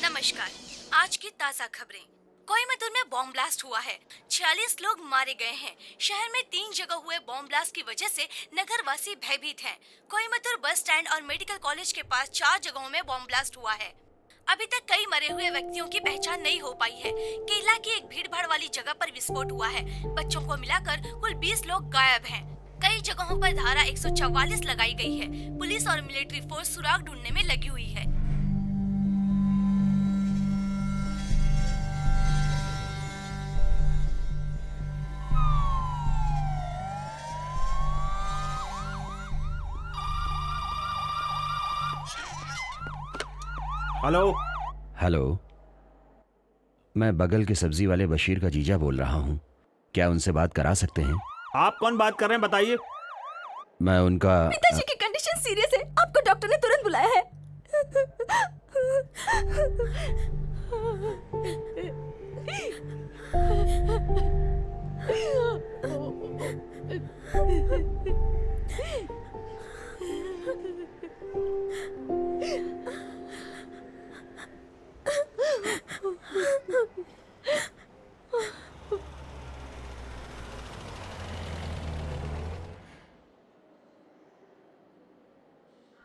नमस्कार, आज की ताज़ा खबरें। कोयम्बटूर में बॉम्ब ब्लास्ट हुआ है। 46 लोग मारे गए हैं। शहर में 3 जगह हुए बॉम्ब ब्लास्ट की वजह से नगरवासी भयभीत हैं। कोयम्बटूर बस स्टैंड और मेडिकल कॉलेज के पास 4 जगहों में बॉम्ब ब्लास्ट हुआ है। अभी तक कई मरे हुए व्यक्तियों की पहचान नहीं हो पाई है। केरला की एक भीड़भाड़ वाली जगह पर विस्फोट हुआ है। बच्चों को मिलाकर कुल 20 लोग गायब हैं। कई जगहों पर धारा 144 लगाई गई है। पुलिस और मिलिट्री फोर्स सुराग ढूंढने में लगी हुई है। हेलो। हेलो, मैं बगल के सब्जी वाले बशीर का जीजा बोल रहा हूँ। क्या उनसे बात करा सकते हैं? आप कौन बात कर रहे हैं, बताइए। मैं उनका पिताजी की कंडीशन सीरियस है, आपको डॉक्टर ने तुरंत बुलाया है।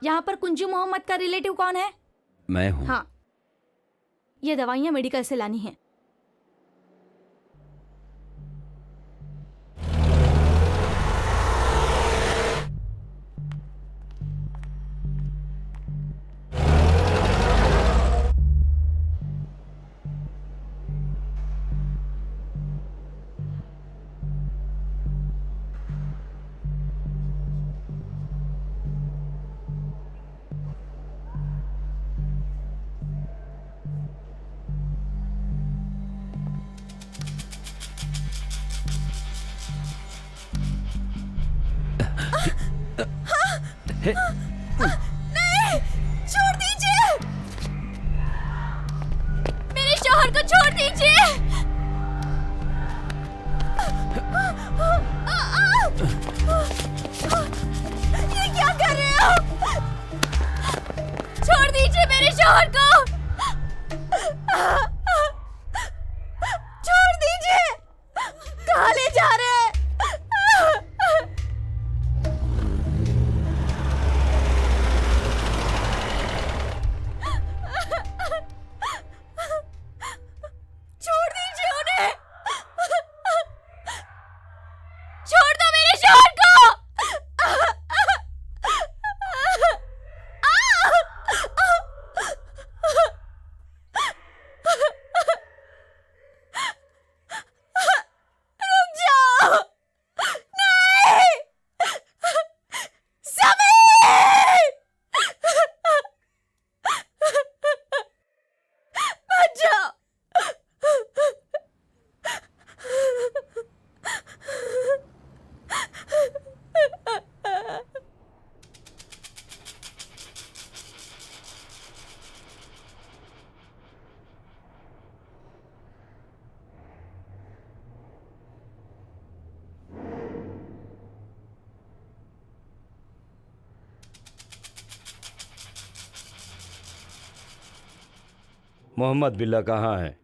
यहाँ पर कुंजू मोहम्मद का रिलेटिव कौन है? मैं हूँ। हाँ, ये दवाइयाँ मेडिकल से लानी है। नहीं, छोड़ दीजिए, मेरे शौहर को छोड़ दीजिए। ये क्या कर रहे हो? छोड़ दीजिए मेरे शौहर को। छोड़ दीजिए। कहाँ ले जा रहे हैं? छोड़ दीजिए उन्हें। छोड़ दो मेरे शौहर को। मोहम्मद बिल्ला कहाँ है?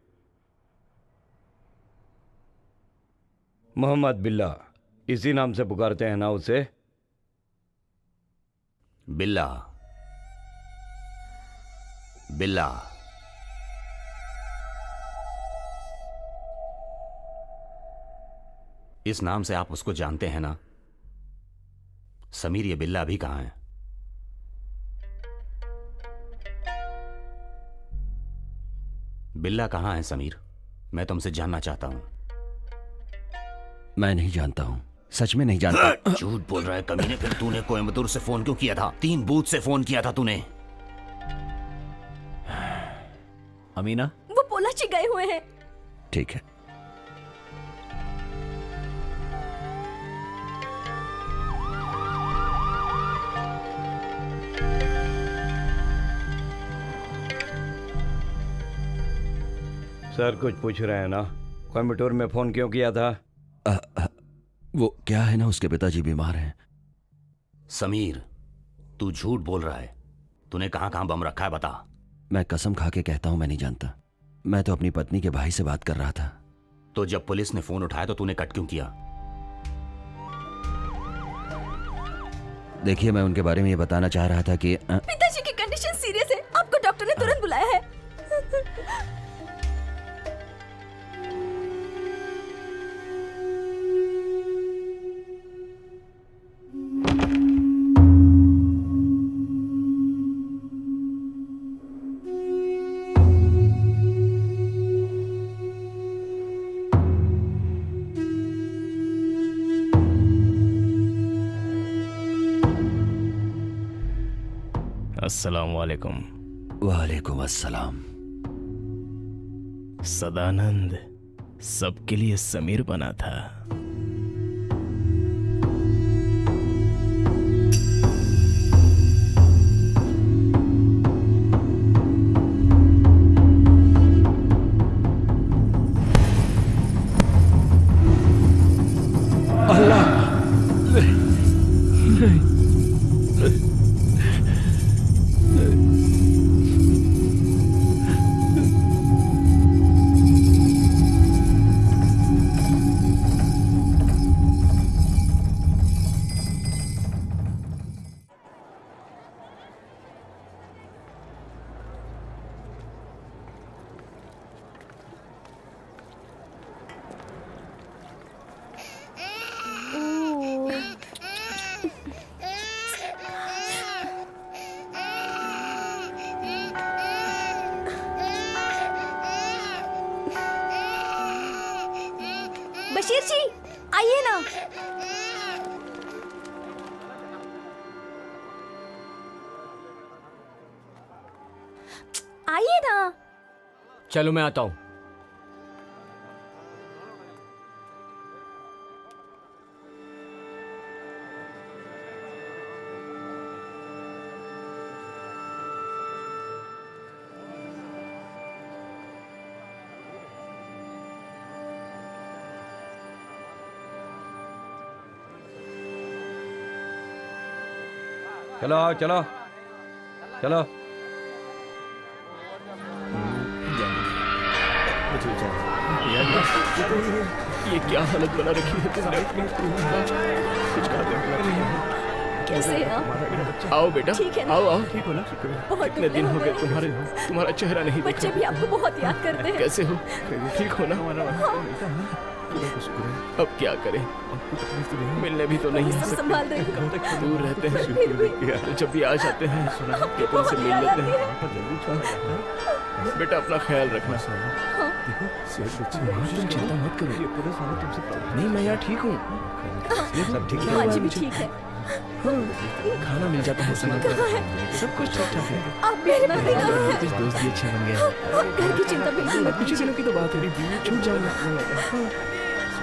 मोहम्मद बिल्ला, इसी नाम से पुकारते हैं ना उसे? बिल्ला, बिल्ला। इस नाम से आप उसको जानते हैं ना? समीर, ये बिल्ला अभी कहाँ है? बिल्ला कहाँ है समीर? मैं तुमसे जानना चाहता हूं। मैं नहीं जानता हूं, सच में नहीं जानता। झूठ बोल रहा है कमीने। फिर तूने कोयम्बतूर से फोन क्यों किया था? 3 बूथ से फोन किया था तूने। अमीना, वो पोलाची गए हुए हैं। ठीक है। सर कुछ पूछ रहे हैं ना? कोयम्बटूर में फोन क्यों किया था? वो क्या है ना, उसके पिताजी बीमार हैं। समीर, तू झूठ बोल रहा है। तूने कहां कहां बम रखा है बता। मैं कसम खा के कहता हूं मैं नहीं जानता। मैं तो अपनी पत्नी के भाई से बात कर रहा था। तो जब पुलिस ने फोन उठाया तो तूने कट क्यों किया? देखिए, मैं उनके बारे में ये बताना चाह रहा था कि पिताजी की कंडीशन सीरियस है, आपको डॉक्टर ने तुरंत बुलाया है। अस्सलाम वालेकुम। वालेकुम अस्सलाम। सदानंद सबके लिए समीर बना था। बशीर जी आइए ना। आइए ना। चलो मैं आता हूं। चलो आओ, चलो चलो। ये क्या हालत बना रखी है तुमने अपनी? कुछ खा दे। कैसे हैं आप? आओ बेटा, ठीक है ना? आओ आओ। ठीक हो ना? बहुत कितने दिन हो गए तुम्हारा चेहरा नहीं देखा। बच्चे भी आपको बहुत याद करते हैं। कैसे हो? ठीक हो ना? अब क्या करें, मिलने भी तो नहीं आ सब संभाल रहे हैं। सकते, दूर रहते हैं। तो जब भी आ जाते हैं तो तुमसे मिल लेते हैं। बेटा अपना ख्याल रखना। तुम चिंता मत करो। नहीं, मैं यहाँ ठीक हूँ। सब ठीक है। माँ जी भी ठीक है। खाना मिल जाता है समय पर। सब कुछ ठीक ठाक है। आप मेरे पति कहाँ हैं? कुछ दोस्त भी अच्छे बन गए। घर की चिंता बिल्कुल मत कुछ दिनों की तो बात है, छूट जाऊंगा।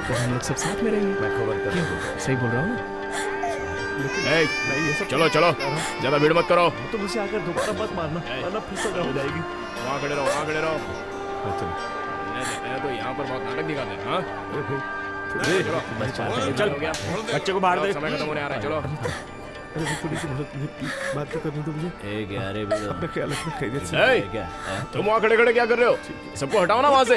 तो हम लोग सब साथ में रहेंगे। मैं खबर कर दूँ। सही बोल रहा हूँ ना? चलो चलो, ज्यादा भीड़ मत करो। तो मुझे आकर दोबारा मत मारना, वरना फिर से हो जाएगी। वहाँ खड़े रहो, वहाँ खड़े रहो। तो यहाँ पर बहुत नाटक दिखाते हैं। हाँ चल, बच्चे को बाहर दे। समय खत्म होने आ रहा है। चलो अरे थोड़ी सी मदद मुझे बात तो करने दो मुझे। अपना ख्याल रखना, खैरियत से। तुम वहाँ खड़े खड़े क्या कर रहे हो? सबको हटाओ ना वहाँ से,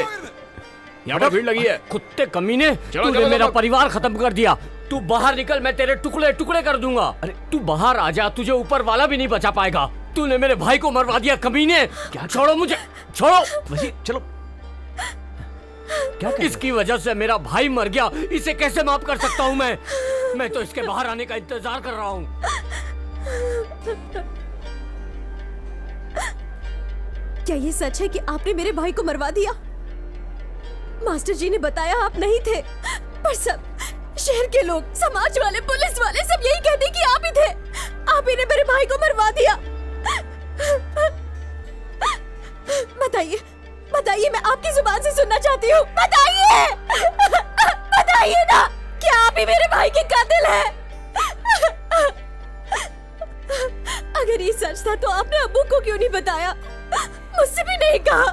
यहाँ पर भीड़ लगी है। कुत्ते कमीने, चलो, तूने चलो, मेरा चलो। परिवार खत्म कर दिया। तू बाहर निकल, मैं तेरे टुकड़े टुकड़े कर दूंगा। अरे तू बाहर आ जा, तुझे ऊपर वाला भी नहीं बचा पाएगा। तूने मेरे भाई को मरवा दिया कमीने। क्या? छोड़ो मुझे, छोड़ो। वजीर चलो। क्या इसकी वजह से मेरा भाई मर गया, इसे कैसे माफ कर सकता हूँ मैं तो इसके बाहर आने का इंतजार कर रहा हूँ। क्या ये सच है कि आपने मेरे भाई को मरवा दिया? मास्टर जी ने बताया आप नहीं थे, पर सब शहर के लोग, समाज वाले, पुलिस वाले सब यही कहते कि आप ही थे। आप ही ने मेरे भाई को मरवा दिया। बताइए, बताइए, मैं आपकी जुबान से सुनना चाहती हूँ। बताइए, बताइए ना, क्या आप ही मेरे भाई के कातिल हैं? अगर ये सच था तो आपने अब्बू को क्यों नहीं बताया? मुझसे भी नहीं कहा।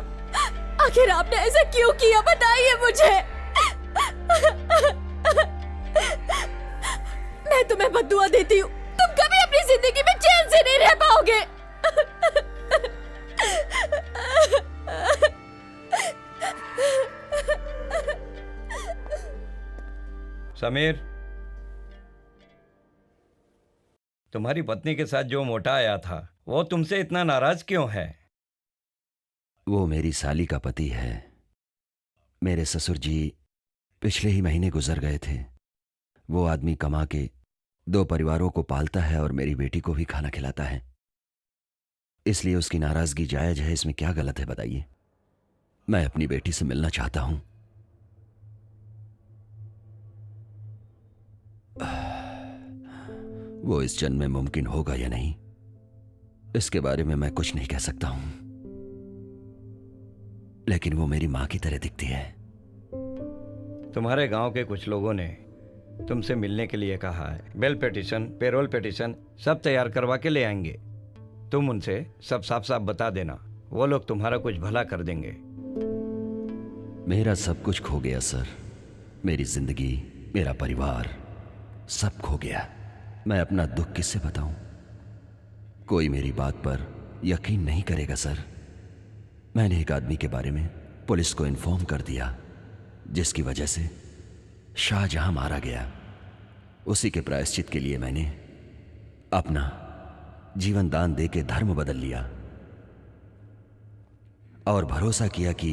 आखिर आपने ऐसा क्यों किया? बताइए मुझे। मैं तुम्हें बद्दुआ देती हूँ, तुम कभी अपनी जिंदगी में चैन से नहीं रह पाओगे। समीर, तुम्हारी पत्नी के साथ जो मोटा आया था वो तुमसे इतना नाराज क्यों है? वो मेरी साली का पति है। मेरे ससुर जी पिछले ही महीने गुजर गए थे। वो आदमी कमा के 2 परिवारों को पालता है और मेरी बेटी को भी खाना खिलाता है, इसलिए उसकी नाराजगी जायज है। इसमें क्या गलत है बताइए? मैं अपनी बेटी से मिलना चाहता हूं। वो इस जन्म में मुमकिन होगा या नहीं, इसके बारे में मैं कुछ नहीं कह सकता हूं, लेकिन वो मेरी मां की तरह दिखती है। तुम्हारे गांव के कुछ लोगों ने तुमसे मिलने के लिए कहा है। बेल पिटीशन, पेरोल पिटीशन सब तैयार करवा के ले आएंगे। तुम उनसे सब साफ साफ बता देना, वो लोग तुम्हारा कुछ भला कर देंगे। मेरा सब कुछ खो गया सर। मेरी जिंदगी, मेरा परिवार सब खो गया। मैं अपना दुख किससे बताऊं? कोई मेरी बात पर यकीन नहीं करेगा सर। मैंने एक आदमी के बारे में पुलिस को इन्फॉर्म कर दिया, जिसकी वजह से शाहजहां मारा गया। उसी के प्रायश्चित के लिए मैंने अपना जीवन दान दे के धर्म बदल लिया और भरोसा किया कि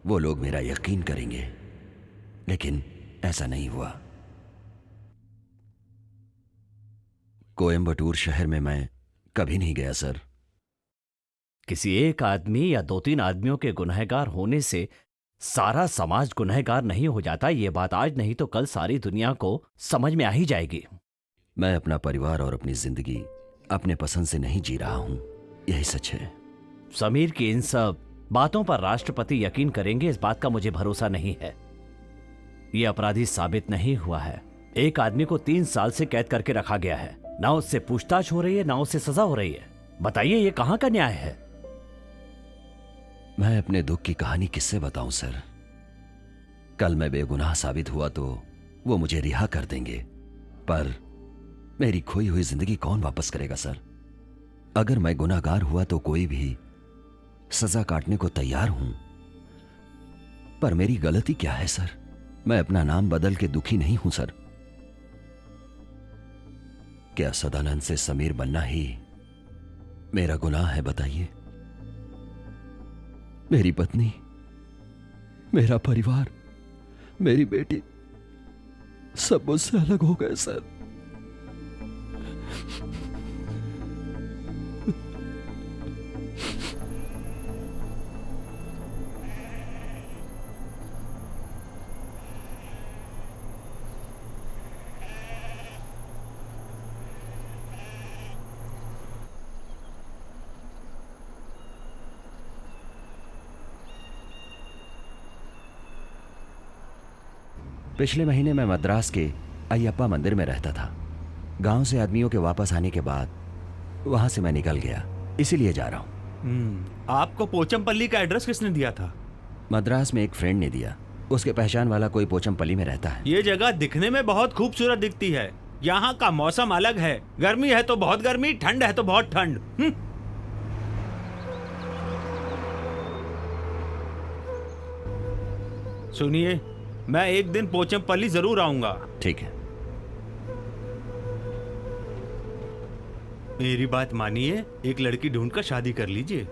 वो लोग मेरा यकीन करेंगे, लेकिन ऐसा नहीं हुआ। कोयम्बटूर शहर में मैं कभी नहीं गया सर। किसी एक आदमी या 2-3 आदमियों के गुनहगार होने से सारा समाज गुनहगार नहीं हो जाता। ये बात आज नहीं तो कल सारी दुनिया को समझ में आ ही जाएगी। मैं अपना परिवार और अपनी जिंदगी अपने पसंद से नहीं जी रहा हूं, यही सच है। समीर की इन सब बातों पर राष्ट्रपति यकीन करेंगे, इस बात का मुझे भरोसा नहीं है। ये अपराधी साबित नहीं हुआ है। एक आदमी को 3 साल से कैद करके रखा गया है, ना उससे पूछताछ हो रही है, ना उससे सजा हो रही है। बताइए ये कहां का न्याय है? मैं अपने दुख की कहानी किससे बताऊं सर? कल मैं बेगुनाह साबित हुआ तो वो मुझे रिहा कर देंगे, पर मेरी खोई हुई जिंदगी कौन वापस करेगा सर? अगर मैं गुनाहगार हुआ तो कोई भी सजा काटने को तैयार हूं, पर मेरी गलती क्या है सर? मैं अपना नाम बदल के दुखी नहीं हूं सर। क्या सदानंद से समीर बनना ही मेरा गुनाह है बताइए? मेरी पत्नी, मेरा परिवार, मेरी बेटी सब मुझसे अलग हो गए सर। पिछले महीने मैं मद्रास के अयप्पा मंदिर में रहता था। गांव से आदमियों के वापस आने के बाद वहां से मैं निकल गया, इसीलिए जा रहा हूं। आपको पोचमपल्ली का एड्रेस किसने दिया था? मद्रास में एक फ्रेंड ने दिया। उसके पहचान वाला कोई पोचमपल्ली में रहता है। ये जगह दिखने में बहुत खूबसूरत दिखती है, यहाँ का मौसम अलग है। गर्मी है तो बहुत गर्मी, ठंड है तो बहुत ठंड। सुनिए, मैं एक दिन पोचमपल्ली जरूर आऊंगा। ठीक है। मेरी बात मानिए, एक लड़की ढूंढकर शादी कर लीजिए।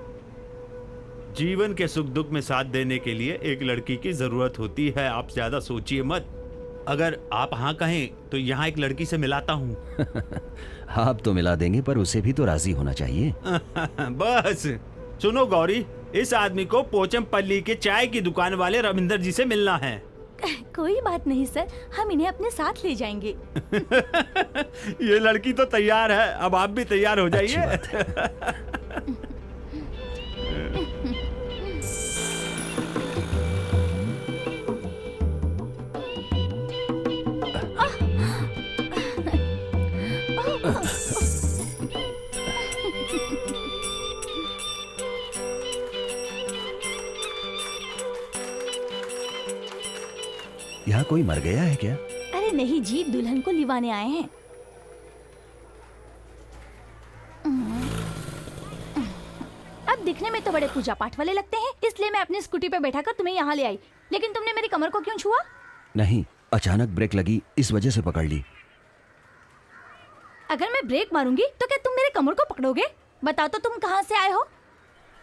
जीवन के सुख दुख में साथ देने के लिए एक लड़की की जरूरत होती है। आप ज्यादा सोचिए मत। अगर आप हाँ कहें तो यहाँ एक लड़की से मिलाता हूँ। आप तो मिला देंगे, पर उसे भी तो राजी होना चाहिए। बस सुनो गौरी, इस आदमी को पोचमपल्ली के चाय की दुकान वाले रविंदर जी से मिलना है। कोई बात नहीं सर, हम इन्हें अपने साथ ले जाएंगे। ये लड़की तो तैयार है, अब आप भी तैयार हो जाइए। यहाँ कोई मर गया है क्या? अरे नहीं जी, दुल्हन को लिवाने आए हैं। अब दिखने में तो बड़े पूजा पाठ वाले लगते हैं, इसलिए मैं अपनी स्कूटी पे बैठाकर तुम्हें यहाँ ले आई। लेकिन तुमने मेरी कमर को क्यों छुआ? नहीं, अचानक ब्रेक लगी, इस वजह से पकड़ ली। अगर मैं ब्रेक मारूंगी तो क्या तुम मेरे कमर को पकड़ोगे? बताओ तो तुम कहाँ से आए हो?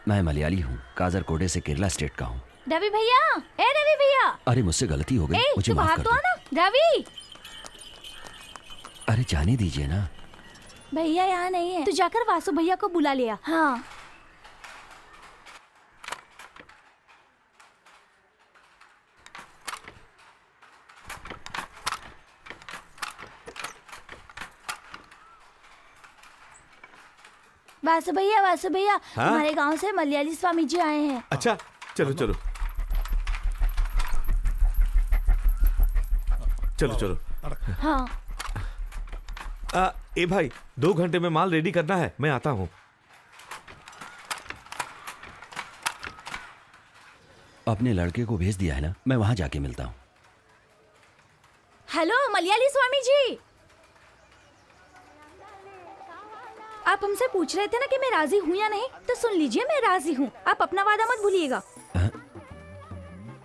मैं मलयाली हूँ, काजरकोडे से केरला स्टेट का हूँ। रवि भैया, ए रवि भैया। अरे मुझसे गलती हो गई, ए, मुझे तू माफ बाहर कर तो दो। आना। रवि अरे जाने दीजिए ना। भैया यहाँ नहीं है, तू जाकर वासु भैया को बुला लिया। हाँ। वासु भैया, हाँ? हमारे गांव से मलयाली स्वामी जी आए हैं। अच्छा, चलो चलो चलो चलो। हाँ। ए भाई, 2 घंटे में माल रेडी करना है, मैं आता हूँ। अपने लड़के को भेज दिया है ना, मैं वहां जाके मिलता हूँ। हेलो मलयाली स्वामी जी, आप हमसे पूछ रहे थे ना कि मैं राजी हूँ या नहीं, तो सुन लीजिए, मैं राजी हूँ। आप अपना वादा मत भूलिएगा।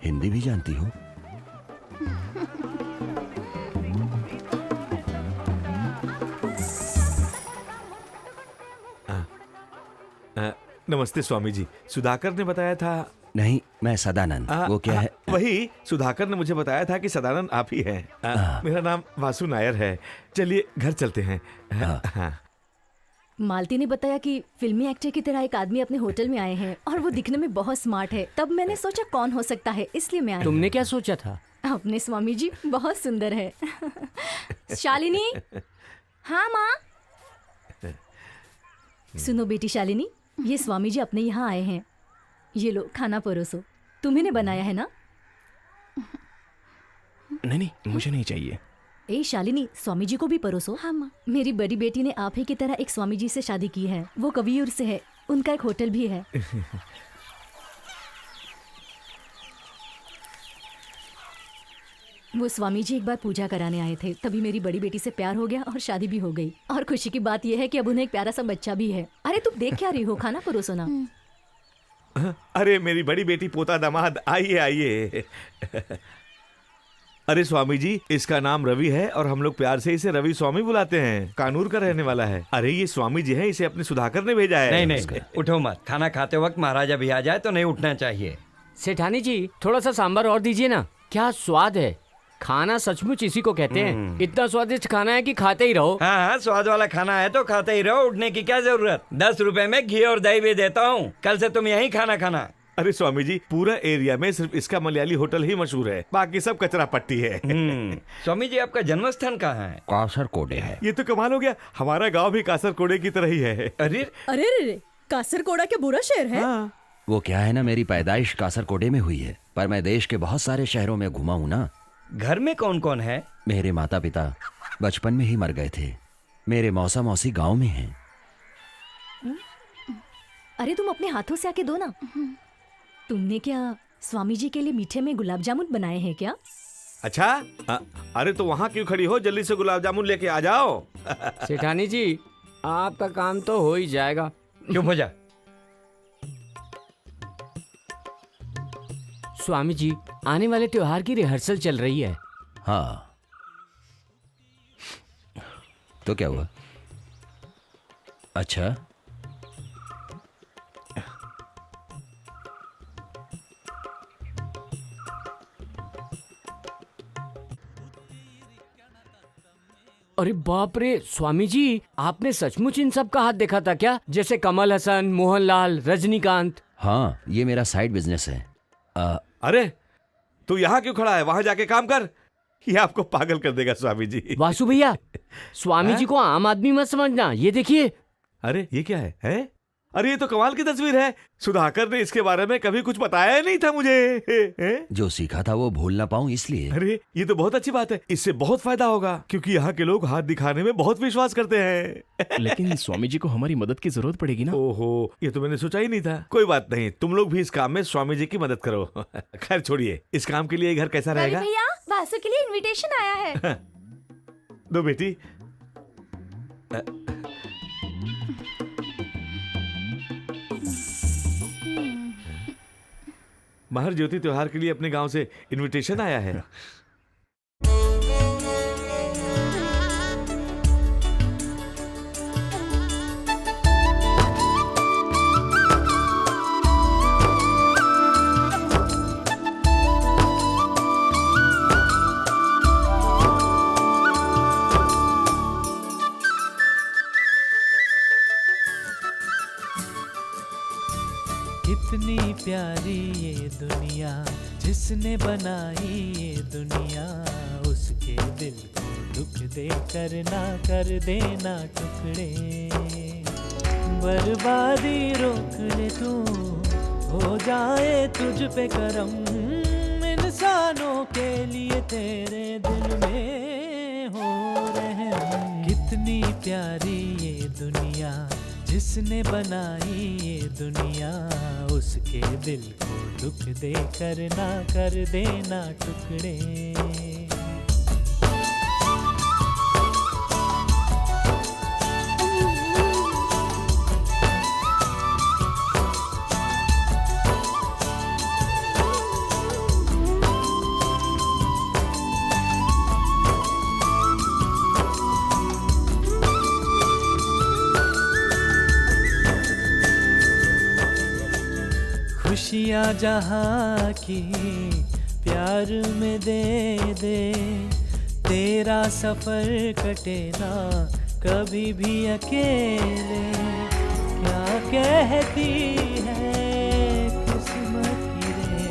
हिंदी भी जानती हो? नमस्ते स्वामी जी, सुधाकर ने बताया था। नहीं, मैं सदानंद। वो क्या है? वही सुधाकर ने मुझे बताया था कि सदानंद आप ही हैं। मेरा नाम वासु नायर है। चलिए घर चलते हैं। हाँ। मालती ने बताया कि फिल्मी एक्टर की तरह एक आदमी अपने होटल में आए हैं और वो दिखने में बहुत स्मार्ट है। तब मैंने सोचा कौन हो सकता है, इसलिए मैं आई। तुमने क्या सोचा था? अपने स्वामी जी बहुत सुंदर है। शालिनी। हाँ माँ। सुनो बेटी शालिनी, ये स्वामी जी अपने यहाँ आए हैं। ये लो खाना परोसो। तुम्ही ने बनाया है ना? नहीं, मुझे नहीं चाहिए। ए शालिनी, स्वामी जी को भी परोसो। हाँ माँ। मेरी बड़ी बेटी ने आप ही की तरह एक स्वामी जी से शादी की है। वो कवियूर से है, उनका एक होटल भी है। वो स्वामी जी एक बार पूजा कराने आए थे, तभी मेरी बड़ी बेटी से प्यार हो गया और शादी भी हो गई। और खुशी की बात यह है कि अब उन्हें एक प्यारा सा बच्चा भी है। अरे तुम देख क्या रही हो, खाना परोसो ना। अरे मेरी बड़ी बेटी, पोता, दामाद, आइए आइए। अरे स्वामी जी, इसका नाम रवि है और हम लोग प्यार से इसे रवि स्वामी बुलाते हैं। कानूर का रहने वाला है। अरे ये स्वामी जी है, इसे अपने सुधाकर ने भेजा है। नहीं, उठो मत। खाना खाते वक्त महाराजा भी आ जाए तो नहीं उठना चाहिए। सेठानी जी, थोड़ा सा सांभर और दीजिए ना। क्या स्वाद है। खाना सचमुच इसी को कहते हैं। इतना स्वादिष्ट खाना है कि खाते ही रहो। हाँ, स्वाद वाला खाना है तो खाते ही रहो, उठने की क्या जरूरत। 10 रुपए में घी और दही भी देता हूँ। कल से तुम यहीं खाना खाना। अरे स्वामी जी, पूरा एरिया में सिर्फ इसका मलयाली होटल ही मशहूर है, बाकी सब कचरा पट्टी है। स्वामी जी, आपका जन्म स्थान कहाँ है? कासरकोडे है। ये तो कमाल हो गया, हमारा गांव भी कासरकोडे की तरह ही है। अरे अरे कासरकोड़ा क्या बुरा शहर है? हाँ। वो क्या है ना, मेरी पैदाइश कासरकोडे में हुई है, पर मैं देश के बहुत सारे शहरों में घुमा हूँ ना। घर में कौन कौन है? मेरे माता पिता बचपन में ही मर गए थे। मेरे मौसा मौसी गांव में हैं। अरे तुम अपने हाथों से आके दो ना। तुमने क्या स्वामी जी के लिए मीठे में गुलाब जामुन बनाए हैं क्या? अच्छा अरे तो वहाँ क्यों खड़ी हो, जल्दी से गुलाब जामुन लेके आ जाओ। सेठानी जी आपका काम तो हो ही जाएगा। चुप हो जा। स्वामी जी आने वाले त्योहार की रिहर्सल चल रही है। हाँ तो क्या हुआ? अच्छा अरे बाप रे स्वामी जी, आपने सचमुच इन सब का हाथ देखा था क्या? जैसे कमल हसन, मोहनलाल, रजनीकांत। हाँ, ये मेरा साइड बिजनेस है। अरे तू यहाँ क्यों खड़ा है, वहां जाके काम कर। ये आपको पागल कर देगा स्वामी जी। वासु भैया, स्वामी जी को आम आदमी मत समझना, ये देखिए। अरे ये क्या है? अरे ये तो कमाल की तस्वीर है। सुधाकर ने इसके बारे में कभी कुछ बताया ही नहीं था मुझे। जो सीखा था वो भूल ना पाऊं इसलिए। अरे ये तो बहुत अच्छी बात है, इससे बहुत फायदा होगा, क्योंकि यहाँ के लोग हाथ दिखाने में बहुत विश्वास करते हैं। लेकिन स्वामी जी को हमारी मदद की जरूरत पड़ेगी ना। ओहो, ये तो मैंने सोचा ही नहीं था। कोई बात नहीं, तुम लोग भी इस काम में स्वामी जी की मदद करो। खैर छोड़िए, इस काम के लिए घर कैसा रहेगा? भैया वासु के लिए इनविटेशन आया है। दो बेटी। महर ज्योति त्योहार के लिए अपने गांव से इनविटेशन आया है। कितनी प्यारी ये दुनिया, जिसने बनाई ये दुनिया, उसके दिल को दुख दे कर ना कर देना टुकड़े। बर्बादी रोक ले तू, हो जाए तुझ पे करम, इंसानों के लिए तेरे दिल में हो रहम। कितनी प्यारी ये दुनिया, जिसने बनाई ये दुनिया, उसके दिल को दुख दे कर ना कर देना टुकड़े। खुशियाँ जहाँ की प्यार में दे दे, तेरा सफर कटे ना कभी भी अकेले। क्या कहती है किस्मत की रे,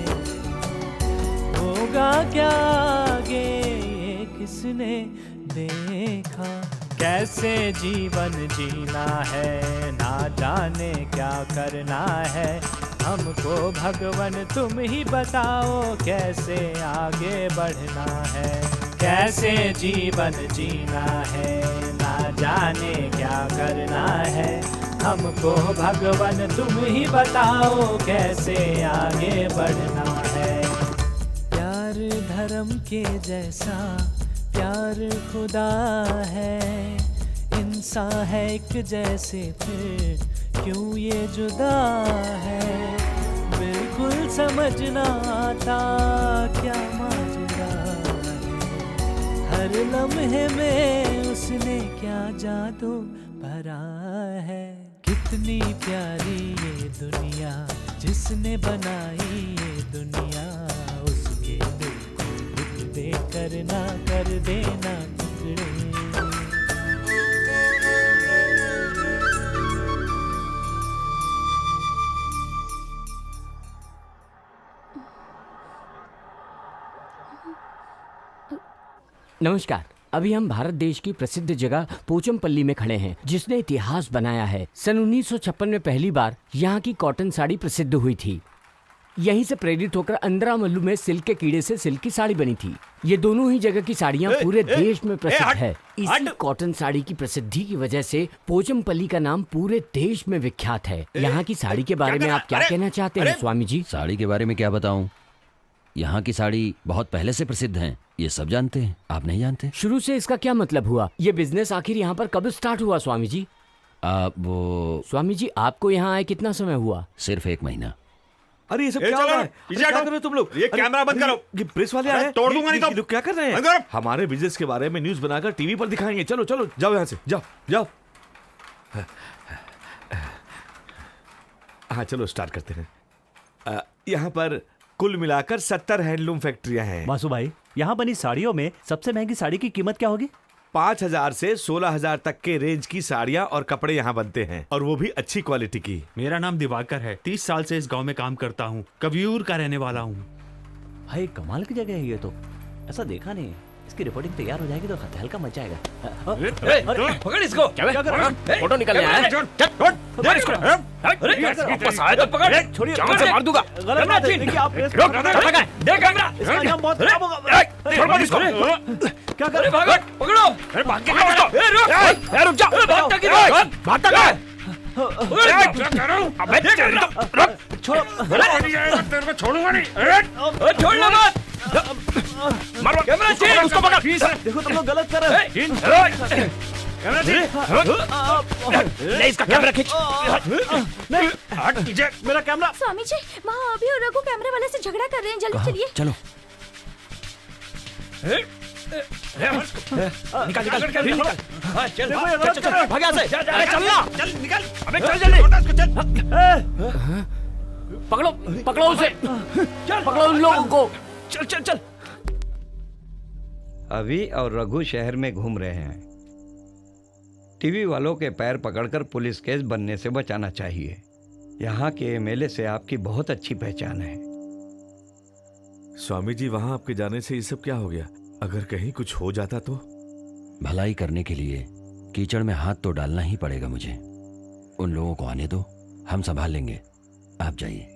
होगा क्या आगे ये किसने देखा। कैसे जीवन जीना है, ना जाने क्या करना है, हमको भगवान तुम ही बताओ कैसे आगे बढ़ना है। कैसे जीवन जीना है, ना जाने क्या करना है, हमको भगवान तुम ही बताओ कैसे आगे बढ़ना है। प्यार धर्म के जैसा प्यार खुदा है, इंसान है एक जैसे फिर क्यों ये जुदा है। बिल्कुल समझ ना आता क्या माजरा है, हर लम्हे में उसने क्या जादू भरा है। कितनी प्यारी ये दुनिया, जिसने बनाई ये दुनिया, उसके दिल को दुख दे कर ना कर देना टुकड़े। नमस्कार। अभी हम भारत देश की प्रसिद्ध जगह पोचमपल्ली में खड़े हैं, जिसने इतिहास बनाया है। सन 1956 में पहली बार यहाँ की कॉटन साड़ी प्रसिद्ध हुई थी। यहीं से प्रेरित होकर अंद्रामल्लू में सिल्क के कीड़े से सिल्क की साड़ी बनी थी। ये दोनों ही जगह की साड़ियाँ पूरे देश में प्रसिद्ध है। इसी कॉटन साड़ी की प्रसिद्धि की वजह से पोचमपल्ली का नाम पूरे देश में विख्यात है। यहाँ की साड़ी के बारे में आप क्या कहना चाहते हैं स्वामी जी? साड़ी के बारे में क्या बताऊं, यहाँ की साड़ी बहुत पहले से प्रसिद्ध है, ये सब जानते हैं, आप नहीं जानते? शुरू से इसका क्या मतलब हुआ? ये बिजनेस आखिर यहाँ पर कब स्टार्ट हुआ स्वामी जी? वो स्वामी जी आपको यहाँ आए कितना समय हुआ? सिर्फ 1 महीना। अरे ये सब क्या हो रहा है? क्या कर रहे हो तुम लोग? ये कैमरा बंद करो। ये प्रेस वाले आए हैं, तोड़ दूंगा नहीं तो। ये लोग क्या कर रहे बंद हैं? करो। हमारे बिजनेस के बारे में न्यूज़ बनाकर टीवी पर दिखाएंगे। चलो चलो जाओ यहाँ से, जाओ जाओ। हाँ चलो स्टार्ट करते हैं। यहाँ पर कुल मिलाकर 70 हैंडलूम फैक्ट्रियां हैं। वासु भाई, यहाँ बनी साड़ियों में सबसे महंगी साड़ी की कीमत क्या होगी? 5,000 से 16,000 तक के रेंज की साड़ियाँ और कपड़े यहाँ बनते हैं, और वो भी अच्छी क्वालिटी की। मेरा नाम दिवाकर है, 30 साल से इस गांव में काम करता हूँ, कवियूर का रहने वाला हूँ। भाई कमाल की जगह है ये तो, ऐसा देखा नहीं। इसकी रिपोर्टिंग तैयार हो जाएगी तो हल्का मच जाएगा। पकड़ इसको। क्या कर रहा है? फोटो निकलने आया है? वापस आए तो पकड़। छोड़िए, जान से मार दूंगा। गलत बात है। देखिए आप प्रेस देख कैमरा। इसका अंजाम बहुत खराब होगा। छोड़ इसको। क्या कर रहे भागो, पकड़ो। अरे भाग के इसको। रुक जा। भागता किधर? भागता कहाँ? क्या कर रहा हूँ? अबे रुक। छोड़ो। तेरे को छोड़ूंगा नहीं। छोड़ लो मत। मारो कैमरा चीर उसको पकड़। देखो तुम लोग गलत कर रहे हो। कैमरा चीर। ले इसका कैमरा खींच। नहीं, हट पीछे। मेरा कैमरा। स्वामी जी वहाँ अभी और रघु कैमरे वाले से झगड़ा कर रहे हैं, जल्दी चलिए। चलो। निकाल निकाल निकाल। हाँ चल चल चल भाग यहाँ से। चलना। चल निकाल। अबे चल जल्दी। चल। पकड़ो पकड़ो उसे, पकड़ो उन लोगों को। चल चल चल। अभी और रघु शहर में घूम रहे हैं। टीवी वालों के पैर पकड़कर पुलिस केस बनने से बचाना चाहिए। यहाँ के एमएलए से आपकी बहुत अच्छी पहचान है। स्वामी जी, वहाँ आपके जाने से ये सब क्या हो गया? अगर कहीं कुछ हो जाता तो? भलाई करने के लिए कीचड़ में हाथ तो डालना ही पड़ेगा मुझे। उन लोगों को आने दो, हम संभाल लेंगे, आप जाइए।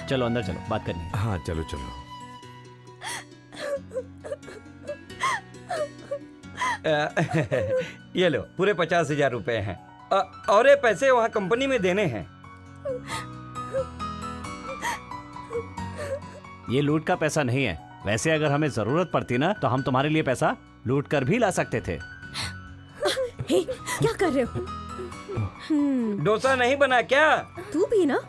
चलो अंदर चलो, बात करनी है। हाँ चलो चलो। ये लो, पूरे 50,000 रुपए हैं। और ये पैसे वहाँ कंपनी में देने हैं। ये लूट का पैसा नहीं है। वैसे अगर हमें जरूरत पड़ती ना तो हम तुम्हारे लिए पैसा लूट कर भी ला सकते थे। हे, क्या कर रहे हो? डोसा नहीं बना क्या? तू भी ना?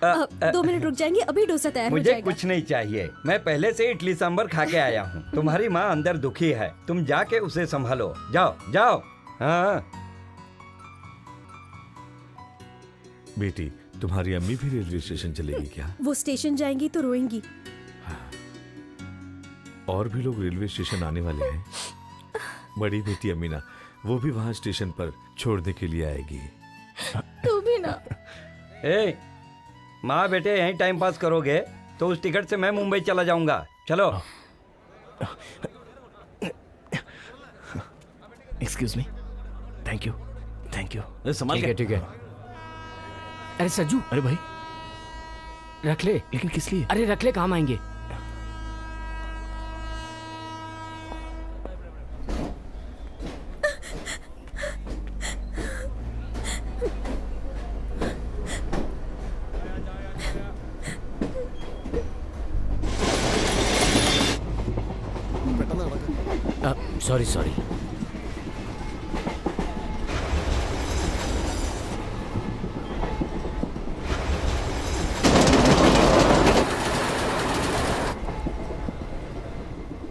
2 मिनट रुक जाएंगे, अभी डोसा तैयार हो मुझे जाएगा। कुछ नहीं चाहिए, मैं पहले से इडली सांभर खा के आया हूँ। तुम्हारी माँ अंदर दुखी है, तुम जाके उसे संभालो। जाओ जाओ। हाँ बेटी, तुम्हारी अम्मी भी रेलवे स्टेशन चलेगी क्या? वो स्टेशन जाएंगी तो रोएंगी। और भी लोग रेलवे स्टेशन आने वाले हैं। बड़ी बेटी अमीना, वो भी वहाँ स्टेशन पर छोड़ने के लिए आएगी। तू भी ना। ए, माँ बेटे यहीं टाइम पास करोगे तो उस टिकट से मैं मुंबई चला जाऊंगा। चलो। Excuse me, thank you, thank you. संभाल ठीक है, ठीक है। अरे सज्जू, अरे भाई, रख ले। लेकिन किस लिए? अरे रख ले, काम आएंगे। Sorry sorry.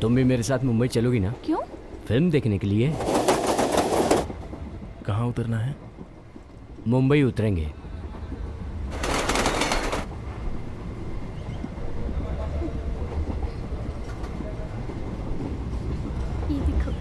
तुम भी मेरे साथ मुंबई चलोगी ना? क्यों? फिल्म देखने के लिए। कहाँ उतरना है? मुंबई उतरेंगे। ये देखो।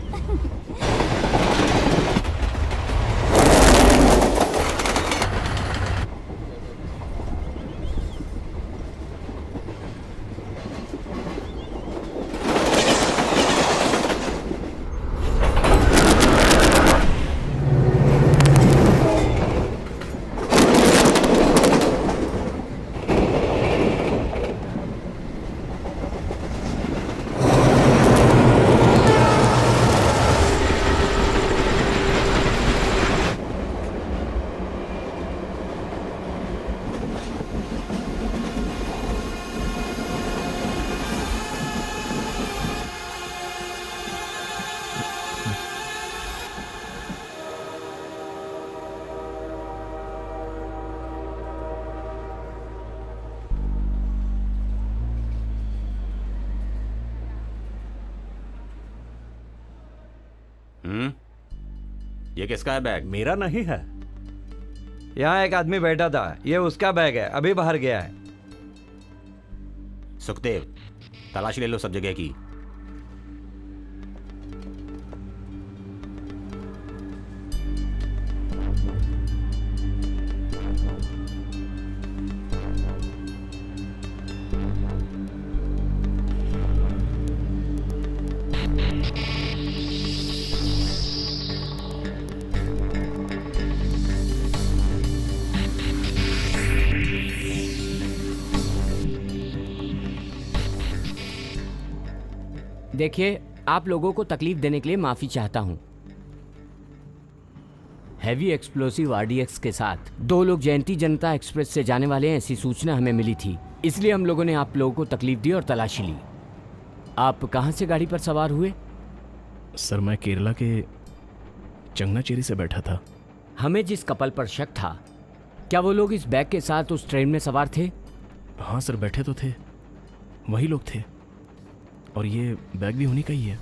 ये किसका है बैग? मेरा नहीं है। यहाँ एक आदमी बैठा था, ये उसका बैग है, अभी बाहर गया है। सुखदेव, तलाशी ले लो सब जगह की। देखिए, आप लोगों को तकलीफ देने के लिए माफी चाहता हूं। हैवी एक्सप्लोसिव आरडीएक्स के साथ 2 लोग जयंती जनता एक्सप्रेस से जाने वाले हैं, ऐसी सूचना हमें मिली थी। इसलिए हम लोगों ने आप लोगों को तकलीफ दी और तलाशी ली। आप कहां से गाड़ी पर सवार हुए? सर, मैं केरला के चंगनाचेरी से बैठा था। हमें जिस कपल पर शक था, क्या वो लोग इस बैग के साथ उस ट्रेन में सवार थे? हाँ सर, बैठे तो थे, वही लोग थे। और ये बैग भी उन्हीं का ही है।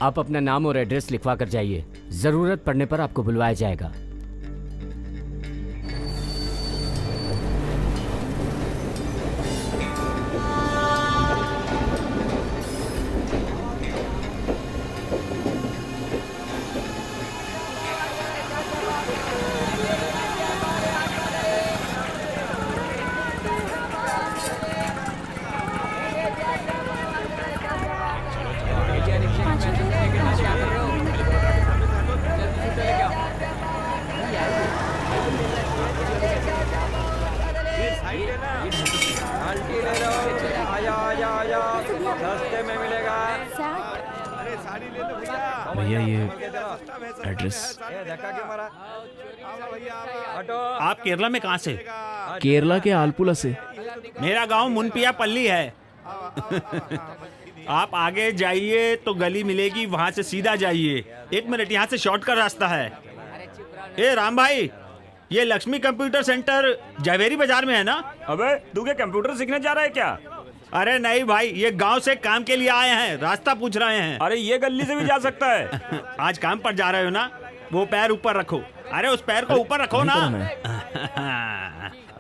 आप अपना नाम और एड्रेस लिखवा कर जाइए, जरूरत पड़ने पर आपको बुलवाया जाएगा। सस्ते में मिलेगा। भैया ये एड्रेस। धक्का क्यों मारा? ऑटो। आप केरला में कहाँ से? केरला के आलपुला से। मेरा गांव मुनपिया पल्ली है। आप आगे जाइए तो गली मिलेगी, वहां से सीधा जाइए। 1 मिनट, यहाँ से शॉर्टकट रास्ता है। ए राम भाई, ये लक्ष्मी कंप्यूटर सेंटर जवेरी बाजार में है ना? अबे तू क्या कंप्यूटर सीखने जा रहा है क्या? अरे नहीं भाई, ये गांव से काम के लिए आए हैं, रास्ता पूछ रहे हैं। अरे ये गली से भी जा सकता है। आज काम पर जा रहे हो ना, वो पैर ऊपर रखो। अरे उस पैर को ऊपर रखो ना।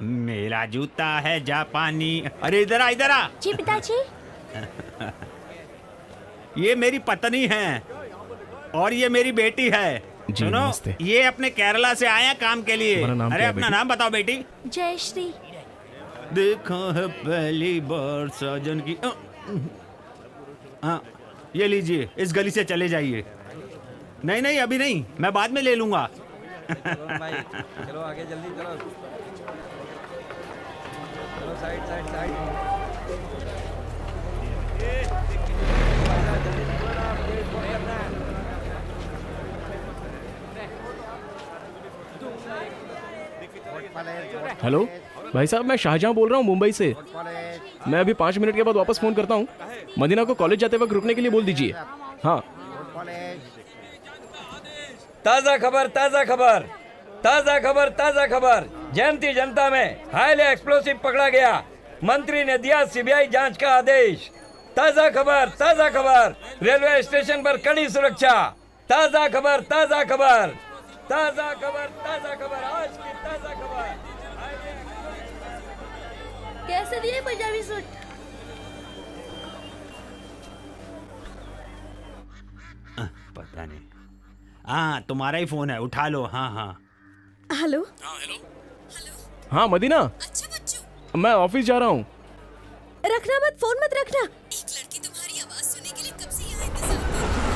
मेरा जूता है जापानी। अरे इधर आ, इधर आ। जी पिताजी। ये मेरी पत्नी है और ये मेरी बेटी है। सुनो, ये अपने केरला से आए हैं काम के लिए। अरे अपना नाम बताओ बेटी। जयश्री। देखो है पहली बार साजन की। हाँ, ये लीजिए, इस गली से चले जाइए। नहीं नहीं, अभी नहीं, मैं बाद में ले लूंगा। चलो आगे जल्दी चलो। चलो साइड साइड साइड। हेलो भाई साहब, मैं शाहजहां बोल रहा हूँ मुंबई से। मैं अभी 5 मिनट के बाद वापस फोन करता हूँ। मदीना को कॉलेज जाते वक्त रुकने के लिए बोल दीजिए। हाँ। ताजा खबर, ताजा खबर, ताजा खबर, ताजा खबर। जयंती जनता में हाईली एक्सप्लोसिव पकड़ा गया। मंत्री ने दिया सीबीआई जांच का आदेश। ताजा खबर, ताजा खबर। रेलवे स्टेशन पर कड़ी सुरक्षा। ताजा खबर, ताजा खबर, ताजा खबर, ताजा खबर, आज की ताजा खबर। कैसे दिए पंजाबी सूट? पता नहीं। हाँ, तुम्हारा ही फोन है, उठा लो। हाँ हाँ हेलो। हाँ मदीना, अच्छा बच्चों, मैं ऑफिस जा रहा हूँ। रखना मत, फोन मत रखना। एक लड़की तुम्हारी आवाज सुनने के लिए कब से यहाँ इंतजार कर रही है।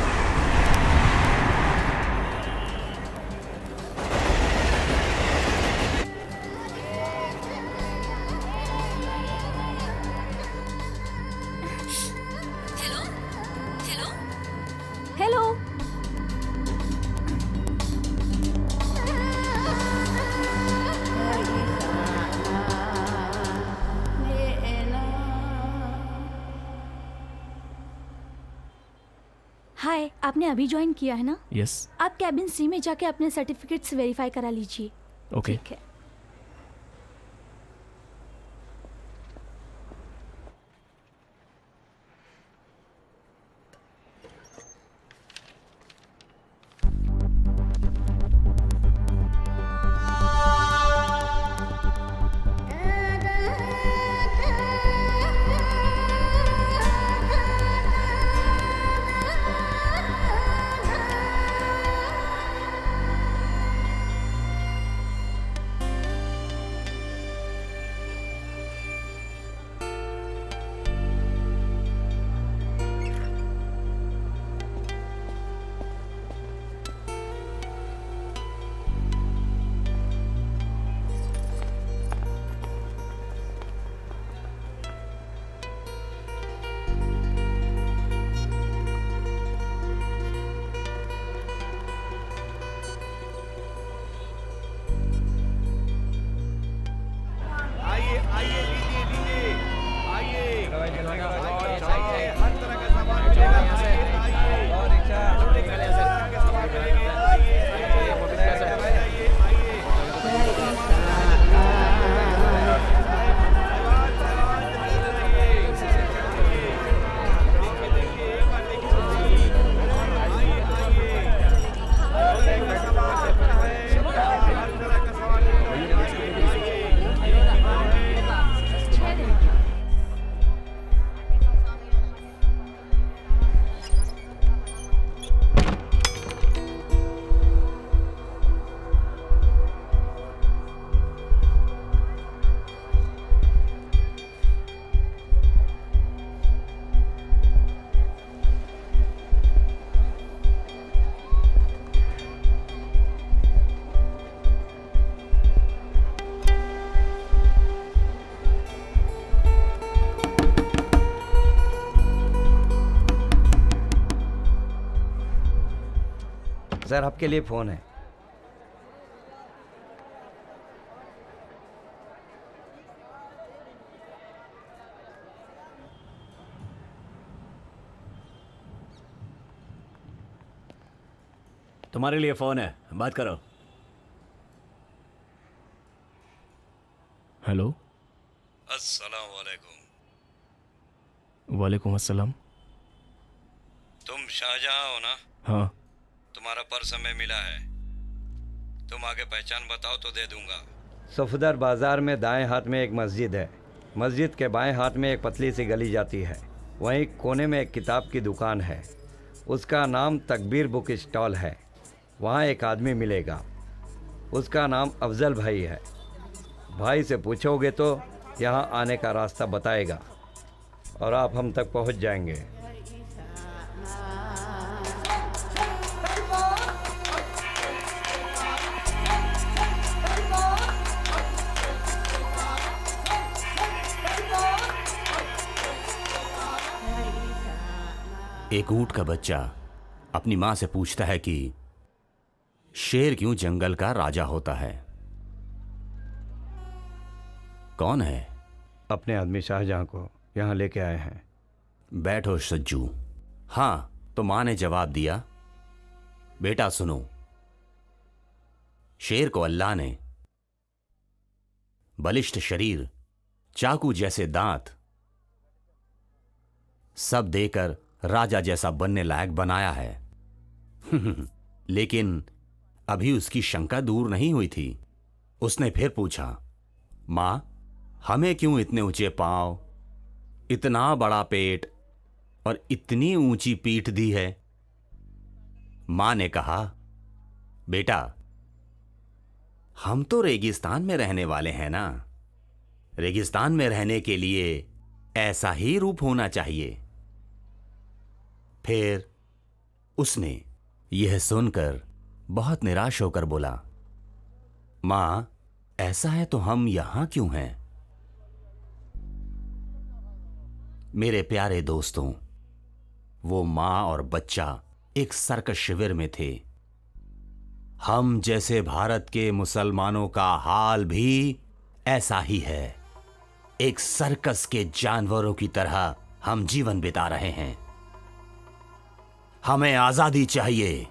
Hello hello hello. हाय, आपने अभी ज्वाइन किया है ना? यस। आप कैबिन सी में जाके अपने सर्टिफिकेट्स वेरीफाई करा लीजिए। ओके। ठीक है। सर, आपके लिए फोन है। तुम्हारे लिए फोन है, बात करो। हेलो। अस्सलाम वालेकुम। वालेकुम अस्सलाम। तुम शाहजहां हो ना? हाँ। तुम्हारा पर्स हमें मिला है, तुम आगे पहचान बताओ तो दे दूंगा। सफदर बाजार में दाएं हाथ में एक मस्जिद है, मस्जिद के बाएं हाथ में एक पतली सी गली जाती है, वहीं कोने में एक किताब की दुकान है, उसका नाम तकबीर बुक स्टॉल है। वहाँ एक आदमी मिलेगा, उसका नाम अफजल भाई है। भाई से पूछोगे तो यहाँ आने का रास्ता बताएगा और आप हम तक पहुँच जाएंगे। एक ऊंट का बच्चा अपनी मां से पूछता है कि शेर क्यों जंगल का राजा होता है? कौन है? अपने आदमी शाहजहां को यहाँ लेके आए हैं। बैठो सज्जू। हाँ, तो मां ने जवाब दिया, बेटा सुनो, शेर को अल्लाह ने बलिष्ठ शरीर, चाकू जैसे दांत सब देकर राजा जैसा बनने लायक बनाया है। लेकिन अभी उसकी शंका दूर नहीं हुई थी। उसने फिर पूछा, मां, हमें क्यों इतने ऊंचे पांव, इतना बड़ा पेट और इतनी ऊंची पीठ दी है? मां ने कहा, बेटा, हम तो रेगिस्तान में रहने वाले हैं ना, रेगिस्तान में रहने के लिए ऐसा ही रूप होना चाहिए। फिर उसने यह सुनकर बहुत निराश होकर बोला, मां, ऐसा है तो हम यहां क्यों हैं? मेरे प्यारे दोस्तों, वो मां और बच्चा एक सर्कस शिविर में थे। हम जैसे भारत के मुसलमानों का हाल भी ऐसा ही है। एक सर्कस के जानवरों की तरह हम जीवन बिता रहे हैं। हमें आजादी चाहिए।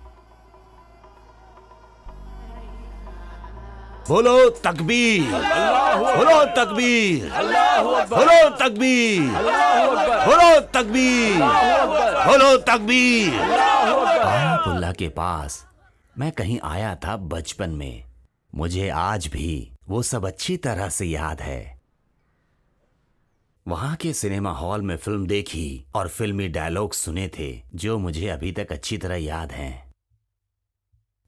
बोलो तकबीर, बोलो तकबीर, बोलो तकबीर, बोलो तकबीर, बोलो तकबीर। कानपुल्ला के पास मैं कहीं आया था बचपन में। मुझे आज भी वो सब अच्छी तरह से याद है। वहां के सिनेमा हॉल में फिल्म देखी और फिल्मी डायलॉग सुने थे जो मुझे अभी तक अच्छी तरह याद हैं।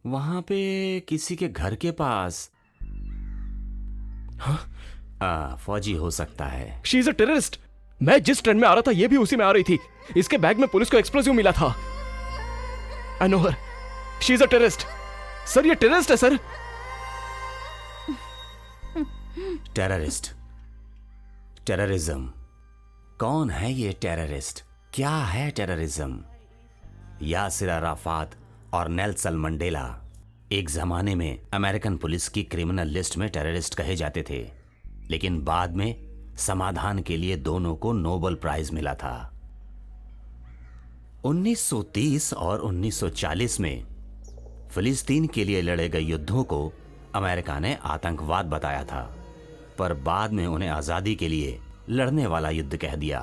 वहां पे किसी के घर के पास फौजी हो सकता है। She is a terrorist. मैं जिस ट्रेन में आ रहा था ये भी उसी में आ रही थी। इसके बैग में पुलिस को एक्सप्लोसिव मिला था। I know her. She is a terrorist. Sir, ये टेररिस्ट है सर। Terrorist, terrorism. कौन है ये टेररिस्ट? क्या है टेररिज्म? यासिर अराफात और नेल्सन मंडेला एक जमाने में अमेरिकन पुलिस की क्रिमिनल लिस्ट में टेररिस्ट कहे जाते थे, लेकिन बाद में समाधान के लिए दोनों को नोबेल प्राइज मिला था। 1930 और 1940 में फिलिस्तीन के लिए लड़े गए युद्धों को अमेरिका ने आतंकवाद बताया था, पर बाद में उन्हें आजादी के लिए लड़ने वाला युद्ध कह दिया।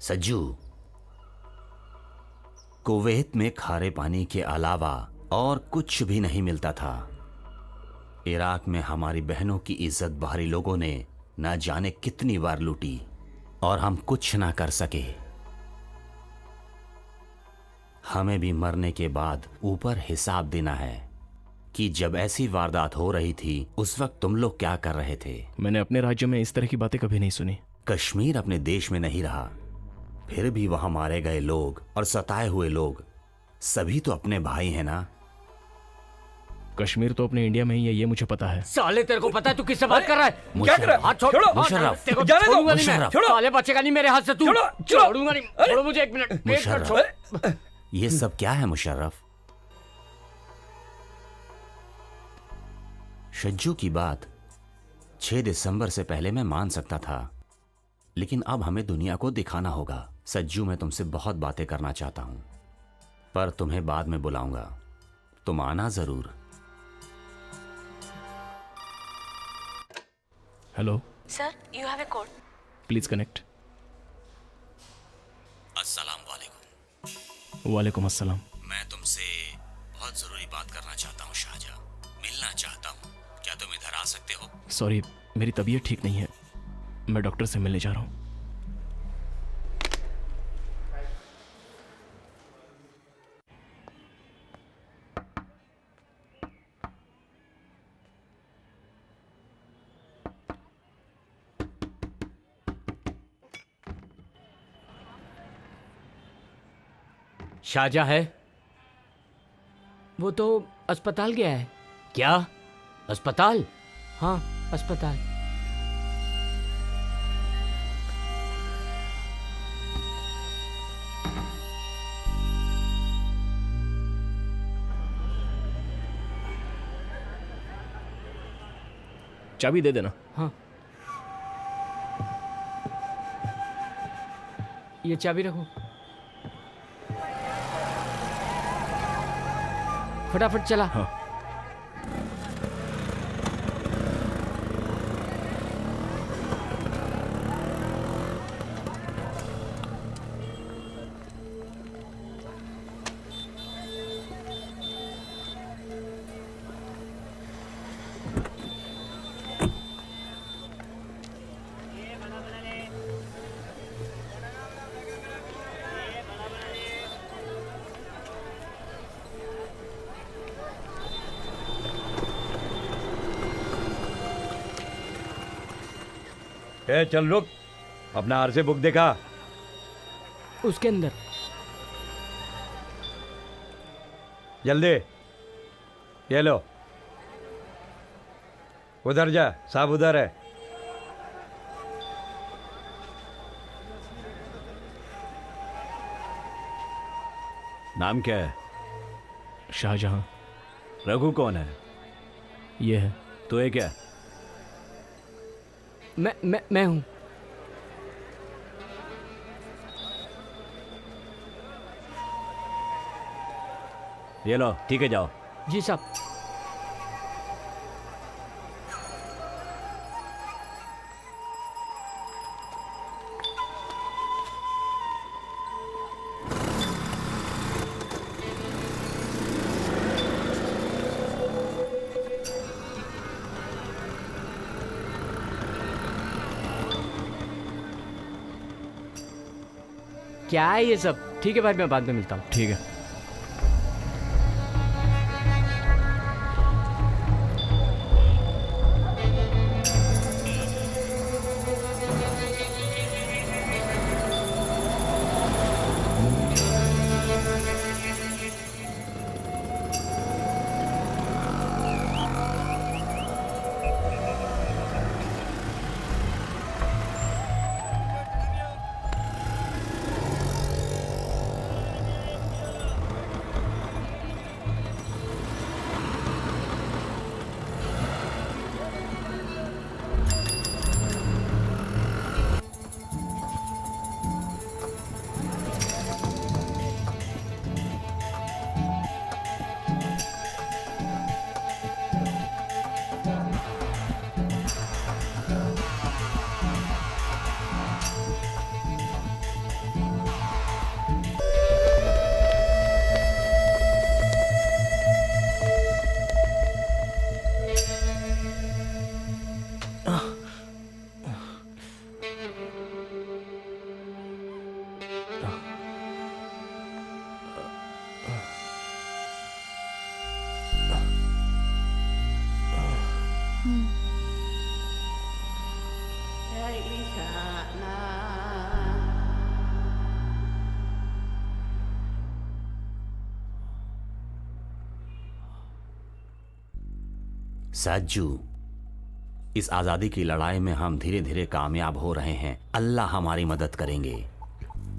सज्जू, कुवैत में खारे पानी के अलावा और कुछ भी नहीं मिलता था। इराक में हमारी बहनों की इज्जत बाहरी लोगों ने न जाने कितनी बार लूटी और हम कुछ ना कर सके। हमें भी मरने के बाद ऊपर हिसाब देना है कि जब ऐसी वारदात हो रही थी उस वक्त तुम लोग क्या कर रहे थे। मैंने अपने राज्य में इस तरह की बातें कभी नहीं सुनी। कश्मीर अपने देश में नहीं रहा, फिर भी वहां मारे गए लोग और सताए हुए लोग सभी तो अपने भाई हैं ना। कश्मीर तो अपने इंडिया में ही है, ये मुझे पता है। साले, तेरे को पता है तू किससे बात कर रहा है? क्या कर रहा है? हाथ छोड़। मुशर्रफ, तेरे को जाने दो। छोड़ूंगा नहीं मैं। मुशर्रफ। साले बचेगा नहीं मेरे हाथ से तू। छोड़ूंगा नहीं। छोड़ो मुझे, एक मिनट। एक मिनट मुशर्रफ, छोड़। ये सब क्या है मुशर्रफ? शज्जू की बात 6 दिसंबर से पहले मैं मान सकता था, लेकिन अब हमें दुनिया को दिखाना होगा। सज्जू, मैं तुमसे बहुत बातें करना चाहता हूं, पर तुम्हें बाद में बुलाऊंगा, तुम आना जरूर। Hello, sir, you have a call. Please connect. अस्सलाम वालेकुम। वालेकुम अस्सलाम। मैं तुमसे बहुत जरूरी बात करना चाहता हूँ शाहजहां। मिलना चाहता हूँ। क्या तुम इधर आ सकते हो? सॉरी, मेरी तबीयत ठीक नहीं है, मैं डॉक्टर से मिलने जा रहा हूँ। शाहजहां है? वो तो अस्पताल गया है। क्या? अस्पताल? हाँ, अस्पताल। चाबी दे देना। हाँ, ये चाबी रखो। फटाफट चला। हाँ। ए, चल रुक। अपना आरसी बुक देखा? उसके अंदर। जल्दी। ये लो। उधर जा, साहब उधर है। नाम क्या है? शाहजहां। रघु कौन है? ये है। तो ये क्या? मैं हूं। ये लो, ठीक है, जाओ। जी साहब। क्या है ये सब? ठीक है भाई, मैं बाद में मिलता हूँ। ठीक है। साजू, इस आजादी की लड़ाई में हम धीरे धीरे कामयाब हो रहे हैं। अल्लाह हमारी मदद करेंगे।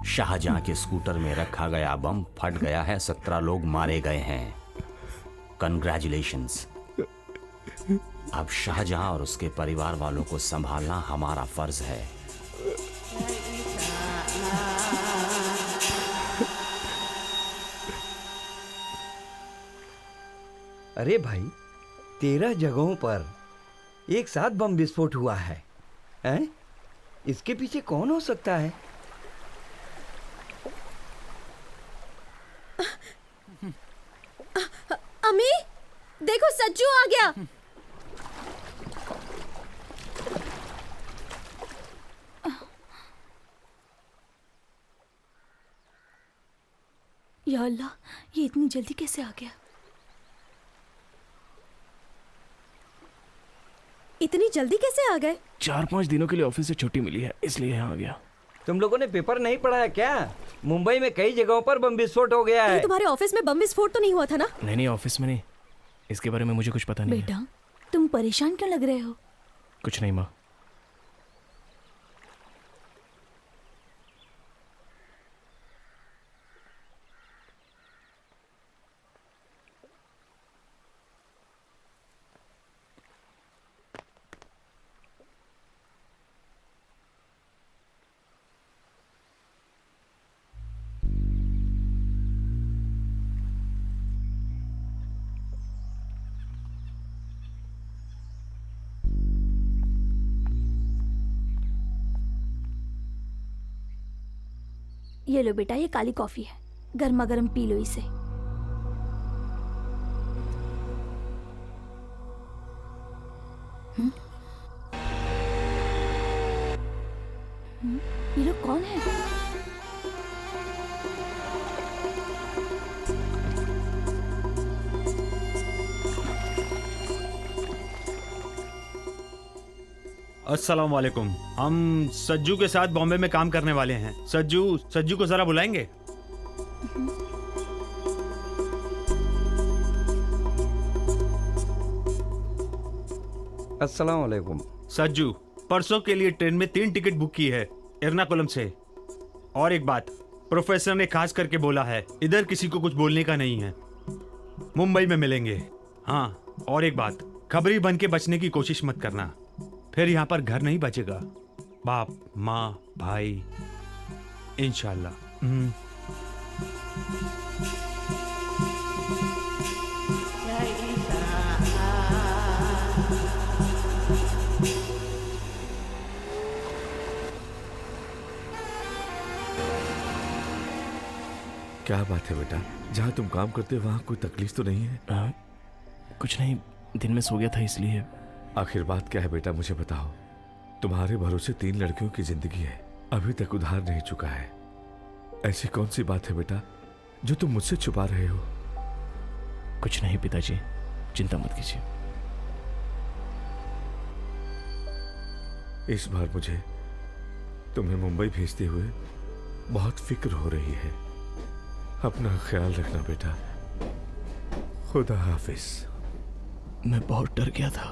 शाहजहां के स्कूटर में रखा गया बम फट गया है, 17 लोग मारे गए हैं। कंग्रेचुलेशंस। अब शाहजहां और उसके परिवार वालों को संभालना हमारा फर्ज है। अरे भाई, 13 जगहों पर एक साथ बम विस्फोट हुआ है। हैं? इसके पीछे कौन हो सकता है? अम्मी देखो सज्जू आ गया। या अल्लाह, ये इतनी जल्दी कैसे आ गया? इतनी जल्दी कैसे आ गए? 4-5 दिनों के लिए ऑफिस से छुट्टी मिली है, इसलिए यहाँ आ गया। तुम लोगों ने पेपर नहीं पढ़ा है क्या? मुंबई में कई जगहों पर बम विस्फोट हो गया है। तुम्हारे ऑफिस में बम विस्फोट तो नहीं हुआ था ना? नहीं, ऑफिस में नहीं। इसके बारे में मुझे कुछ पता नहीं है। बेटा, तुम परेशान क्यों लग रहे हो? कुछ नहीं माँ। ये लो बेटा, ये काली कॉफी है, गर्मा गर्म पी लो इसे। ये लोग कौन है? अस्सलाम वालेकुम। हम सज्जू के साथ बॉम्बे में काम करने वाले हैं। सज्जू को जरा बुलाएंगे? अस्सलाम वालेकुम। सज्जू, परसों के लिए ट्रेन में 3 टिकट बुक की है एर्नाकुलम से। और एक बात, प्रोफेसर ने खास करके बोला है इधर किसी को कुछ बोलने का नहीं है। मुंबई में मिलेंगे। हाँ, और एक बात, खबरी बन के बचने की कोशिश मत करना, फिर यहाँ पर घर नहीं बचेगा। बाप, माँ, भाई, इंशाल्लाह। क्या बात है बेटा, जहाँ तुम काम करते वहाँ कोई तकलीफ तो नहीं है? कुछ नहीं, दिन में सो गया था इसलिए। आखिर बात क्या है बेटा, मुझे बताओ। तुम्हारे भरोसे 3 लड़कियों की जिंदगी है, अभी तक उधार नहीं चुका है। ऐसी कौन सी बात है बेटा जो तुम मुझसे छुपा रहे हो? कुछ नहीं पिताजी, चिंता मत कीजिए। इस बार मुझे तुम्हें मुंबई भेजते हुए बहुत फिक्र हो रही है। अपना ख्याल रखना बेटा। खुदा हाफिज। मैं बहुत डर गया था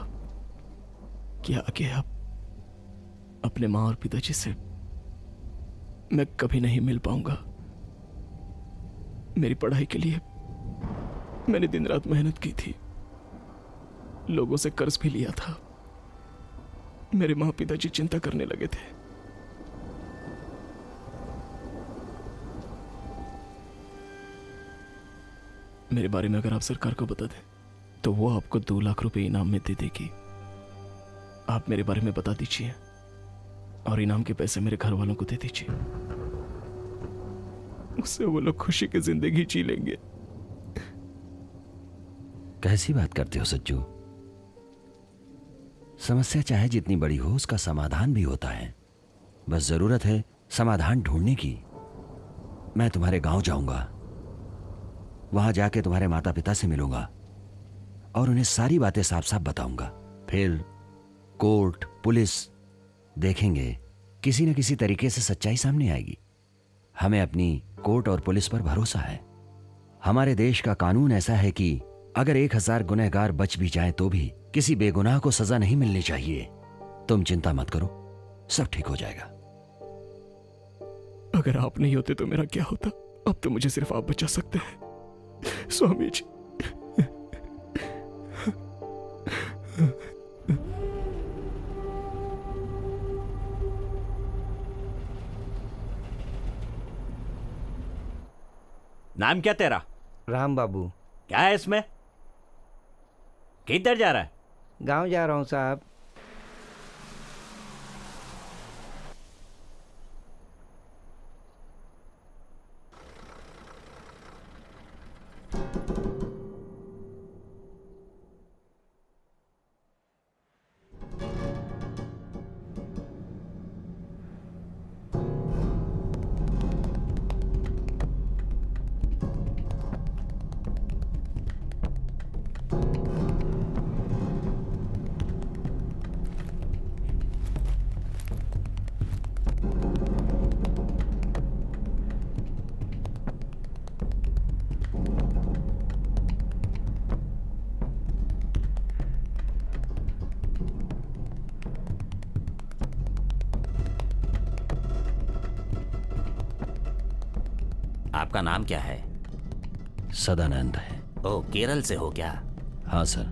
कि आगे अब अपने माँ और पिताजी से मैं कभी नहीं मिल पाऊंगा। मेरी पढ़ाई के लिए मैंने दिन रात मेहनत की थी, लोगों से कर्ज भी लिया था। मेरे माँ पिताजी चिंता करने लगे थे। मेरे बारे में अगर आप सरकार को बता दें तो वो आपको 2 लाख रुपए इनाम में दे देगी। आप मेरे बारे में बता दीजिए और इनाम के पैसे मेरे घर वालों को दे दीजिए। उससे वो लोग खुशी की जिंदगी जी लेंगे। कैसी बात करते हो सज्जू? समस्या चाहे जितनी बड़ी हो उसका समाधान भी होता है, बस जरूरत है समाधान ढूंढने की। मैं तुम्हारे गांव जाऊंगा, वहां जाके तुम्हारे माता पिता से मिलूंगा और उन्हें सारी बातें साफ साफ बताऊंगा। फिर कोर्ट पुलिस देखेंगे, किसी न किसी तरीके से सच्चाई सामने आएगी। हमें अपनी कोर्ट और पुलिस पर भरोसा है। हमारे देश का कानून ऐसा है कि अगर 1000 गुनहगार बच भी जाएं तो भी किसी बेगुनाह को सजा नहीं मिलनी चाहिए। तुम चिंता मत करो, सब ठीक हो जाएगा। अगर आप नहीं होते तो मेरा क्या होता? अब तो मुझे सिर्फ आप बचा सकते हैं स्वामी जी। नाम क्या तेरा? राम बाबू। क्या है इसमें? किधर जा रहा है? गांव जा रहा हूं साहब। आपका नाम क्या है? सदानंद है। ओ, केरल से हो क्या? हाँ सर।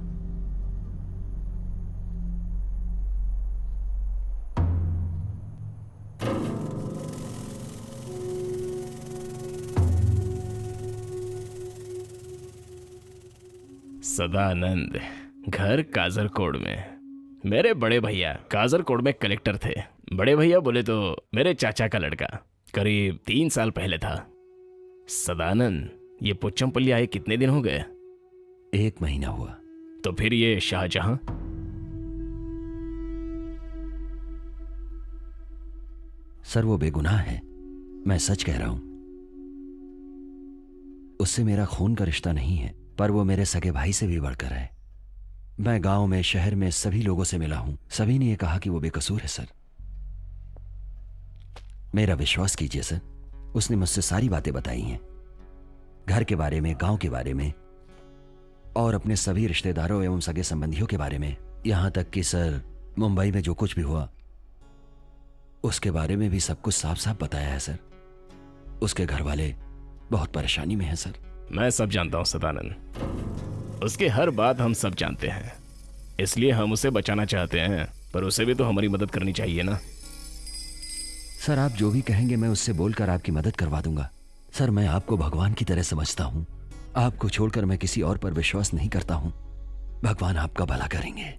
सदानंद, घर काजरकोड में। मेरे बड़े भैया काजरकोड में कलेक्टर थे। बड़े भैया बोले तो मेरे चाचा का लड़का, करीब 3 साल पहले था। सदानंद, ये पोचमपल्ली आए कितने दिन हो गए? 1 महीना हुआ। तो फिर ये शाहजहां? सर वो बेगुनाह है, मैं सच कह रहा हूं। उससे मेरा खून का रिश्ता नहीं है, पर वो मेरे सगे भाई से भी बढ़कर है। मैं गांव में, शहर में सभी लोगों से मिला हूं, सभी ने ये कहा कि वो बेकसूर है सर। मेरा विश्वास कीजिए सर, उसने मुझसे सारी बातें बताई हैं, घर के बारे में, गांव के बारे में और अपने सभी रिश्तेदारों एवं सगे संबंधियों के बारे में। यहां तक कि सर मुंबई में जो कुछ भी हुआ उसके बारे में भी सब कुछ साफ साफ बताया है सर। उसके घर वाले बहुत परेशानी में हैं सर। मैं सब जानता हूं सदानंद, उसकी हर बात हम सब जानते हैं, इसलिए हम उसे बचाना चाहते हैं, पर उसे भी तो हमारी मदद करनी चाहिए ना। सर आप जो भी कहेंगे मैं उससे बोलकर आपकी मदद करवा दूंगा। सर मैं आपको भगवान की तरह समझता हूं, आपको छोड़कर मैं किसी और पर विश्वास नहीं करता हूं। भगवान आपका भला करेंगे।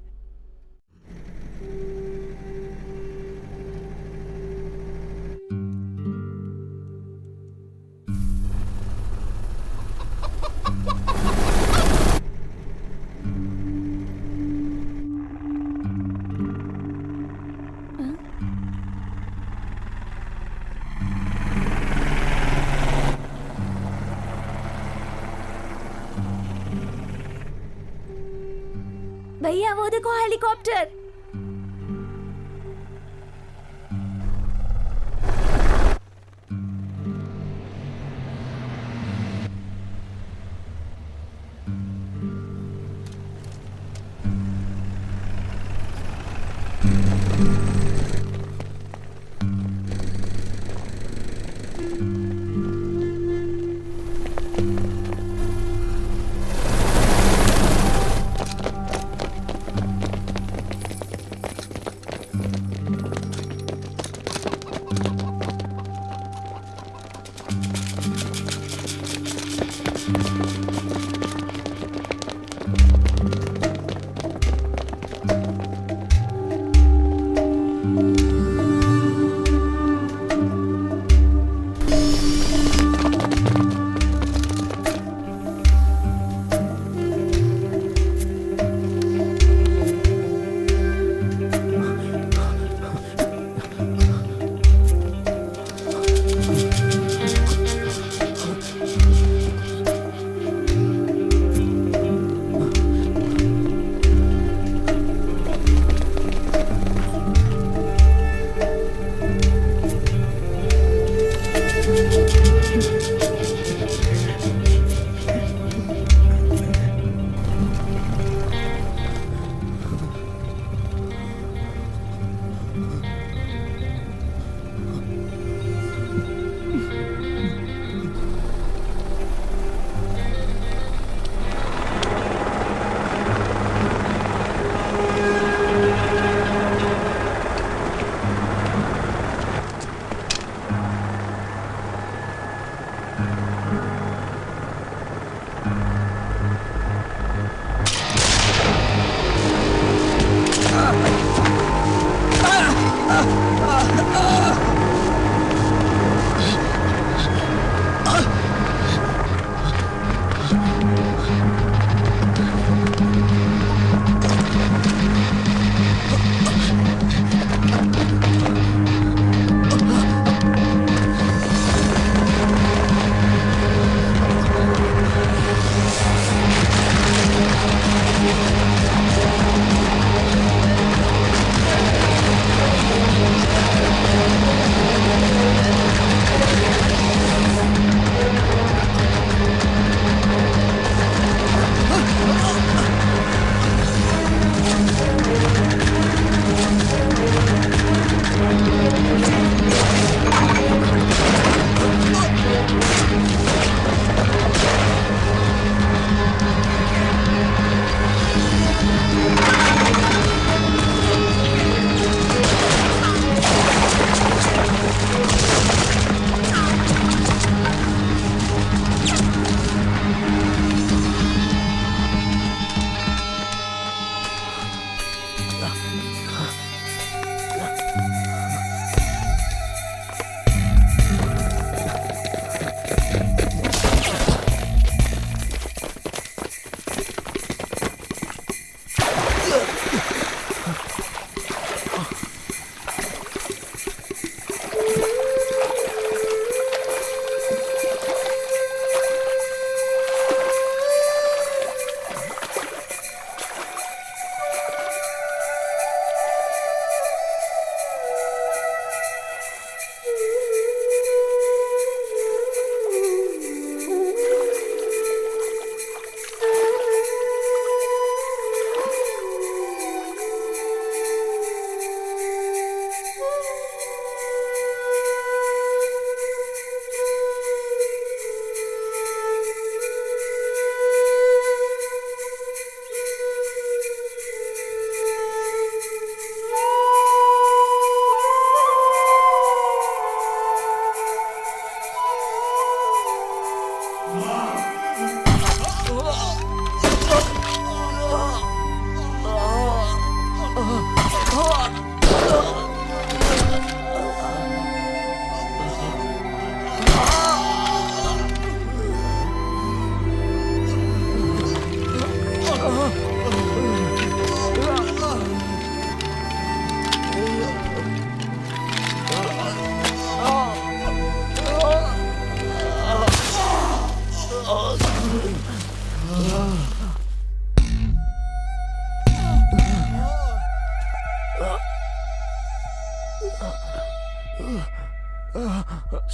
भैया वो देखो हेलीकॉप्टर।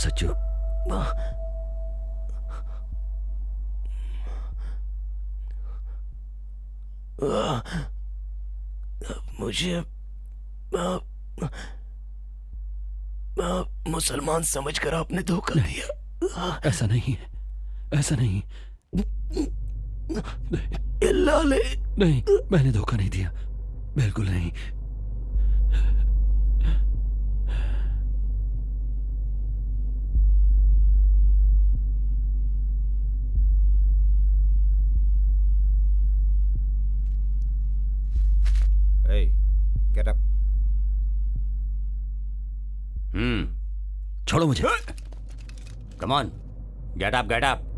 सच्चू, मुझे मुसलमान समझकर आपने धोखा दिया। ऐसा नहीं है, ऐसा नहीं। नहीं, मैंने धोखा नहीं दिया, बिल्कुल नहीं। Hey, get up. छोड़ो मुझे। Come on, get up, get up.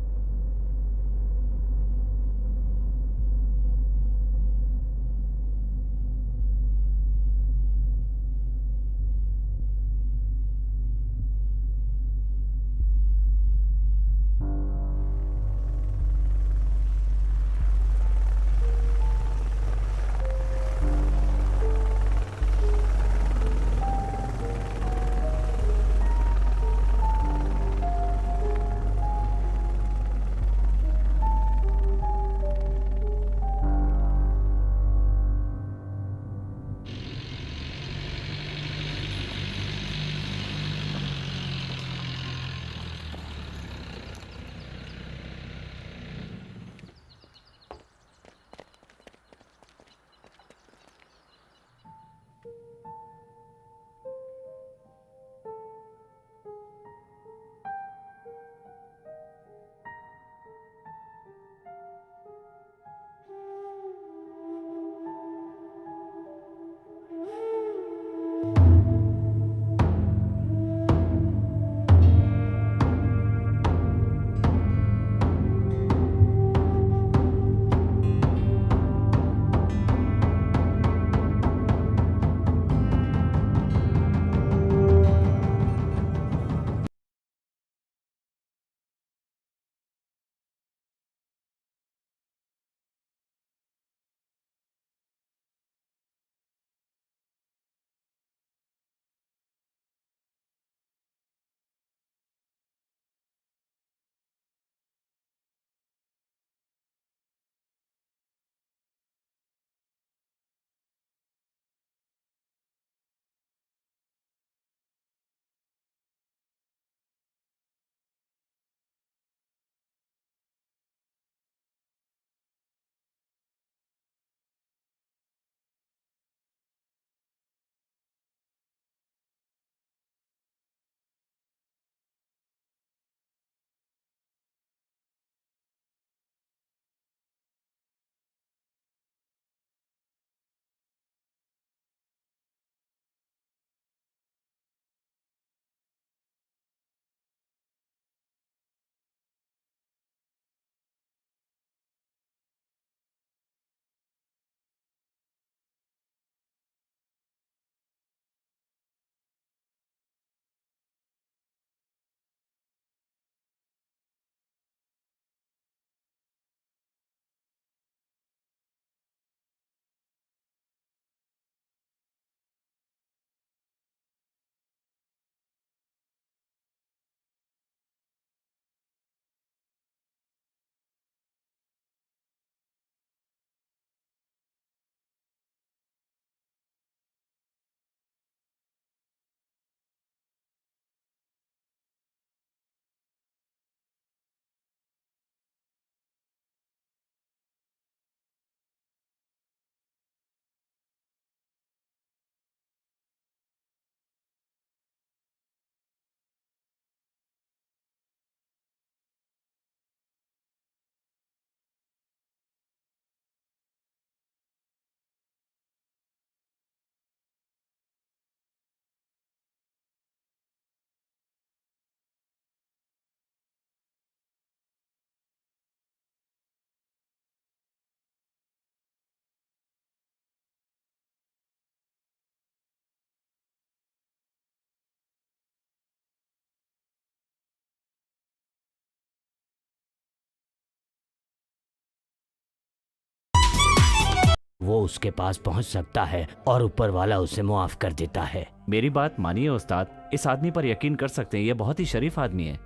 वो उसके पास पहुंच सकता है और ऊपर वाला उसे मुआफ कर देता है। मेरी बात मानिए उस्ताद, इस आदमी पर यकीन कर सकते हैं, ये बहुत ही शरीफ आदमी है।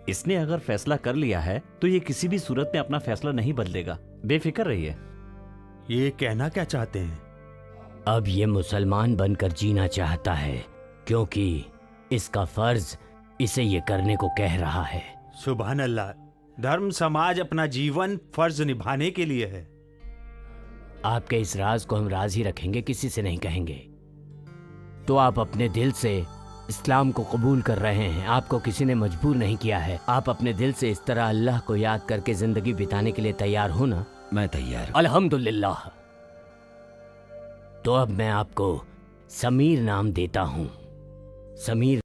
इसने अगर फैसला कर लिया है तो ये किसी भी सूरत में अपना फैसला नहीं बदलेगा, बेफिक्र रहिए। ये कहना क्या चाहते हैं? अब ये मुसलमान बनकर जीना चाहता है क्योंकि इसका फर्ज इसे ये करने को कह रहा है। सुभान अल्लाह, धर्म समाज अपना जीवन फर्ज निभाने के लिए है। आपके इस राज को हम राज ही रखेंगे, किसी से नहीं कहेंगे। तो आप अपने दिल से इस्लाम को कबूल कर रहे हैं, आपको किसी ने मजबूर नहीं किया है। आप अपने दिल से इस तरह अल्लाह को याद करके जिंदगी बिताने के लिए तैयार हो ना? मैं तैयार। अल्हम्दुलिल्लाह। तो अब मैं आपको समीर नाम देता हूँ। समीर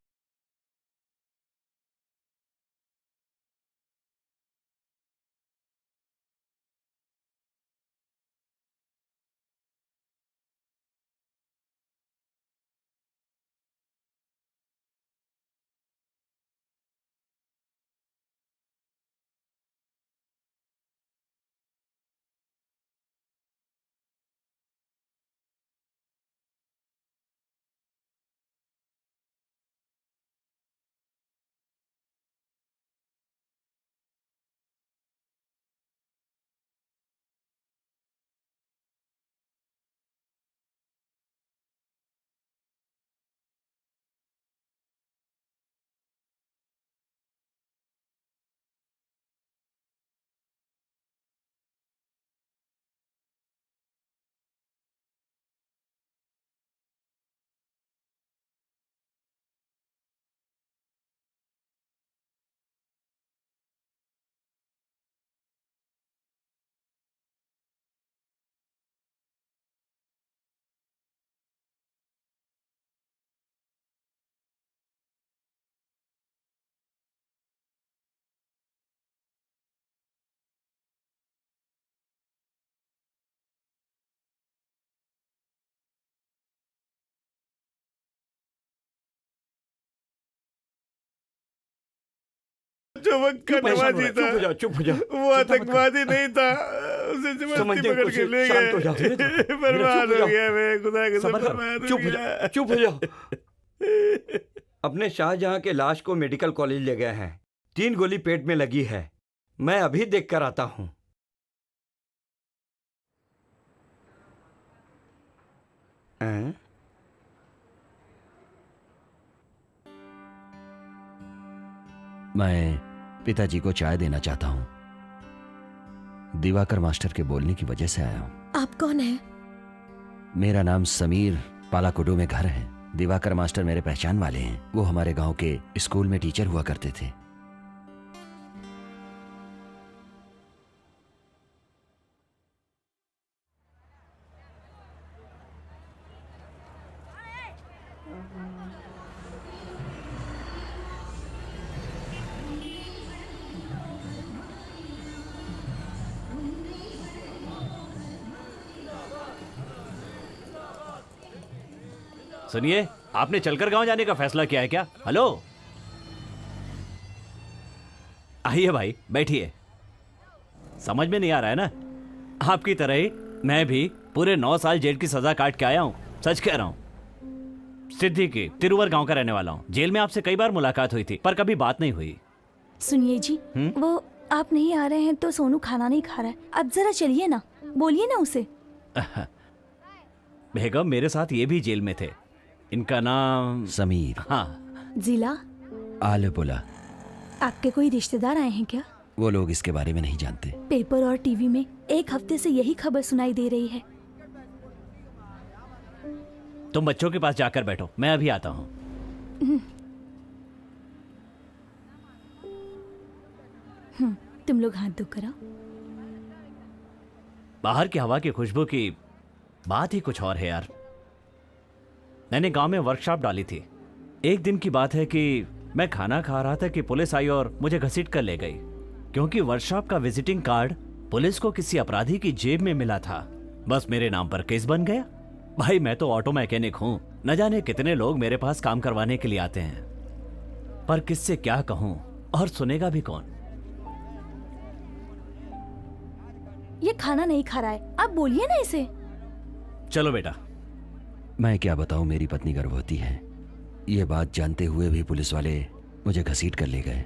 जो मक्का नवाजी था, चुप हो जाओ। वो आतंकवादी नहीं था, उसे जबरदस्ती पकड़ के ले गए। बर्बाद हो गया मैं, खुदा के सब बर्बाद हो गया। चुप हो जाओ। अपने शाहजहां के लाश को मेडिकल कॉलेज ले गए हैं, 3 गोली पेट में लगी है। मैं अभी देख कर आता हूँ। मैं पिताजी को चाय देना चाहता हूँ। दिवाकर मास्टर के बोलने की वजह से आया हूँ। आप कौन हैं? मेरा नाम समीर, पालाकुडू में घर है। दिवाकर मास्टर मेरे पहचान वाले हैं। वो हमारे गांव के स्कूल में टीचर हुआ करते थे। सुनिए, आपने चलकर गांव जाने का फैसला किया है क्या? हेलो, आइए भाई, बैठिए। समझ में नहीं आ रहा है ना? आपकी तरह ही मैं भी पूरे 9 साल जेल की सजा काट के आया हूं। सच कह रहा हूं। सिद्धि की तिरुवर गांव का रहने वाला हूं। जेल में आपसे कई बार मुलाकात हुई थी, पर कभी बात नहीं हुई। सुनिए जी, वो आप नहीं आ रहे हैं तो सोनू खाना नहीं खा रहा है। आप जरा चलिए ना, बोलिए ना उसे। बेगम मेरे साथ ये भी जेल में थे। इनका नाम समीर। हाँ। जिला आलेपुला। आपके कोई रिश्तेदार आए हैं क्या? वो लोग इसके बारे में नहीं जानते। पेपर और टीवी में 1 हफ्ते से यही खबर सुनाई दे रही है। तुम बच्चों के पास जाकर बैठो, मैं अभी आता हूँ। तुम लोग हाथ धो कर आओ। बाहर की हवा की खुशबू की बात ही कुछ और है यार। मैंने गांव में वर्कशॉप डाली थी। एक दिन की बात है कि मैं खाना खा रहा था कि पुलिस आई और मुझे घसीट कर ले गई, क्योंकि वर्कशॉप का विजिटिंग कार्ड पुलिस को किसी अपराधी की जेब में मिला था। बस मेरे नाम पर केस बन गया। भाई मैं तो ऑटो मैकेनिक हूं, न जाने कितने लोग मेरे पास काम करवाने के लिए आते हैं, पर किससे क्या कहूं और सुनेगा भी कौन। ये खाना नहीं खा रहा है, आप बोलिए ना इसे। चलो बेटा। मैं क्या बताऊं, मेरी पत्नी गर्भवती है। ये बात जानते हुए भी पुलिस वाले मुझे घसीट कर ले गए।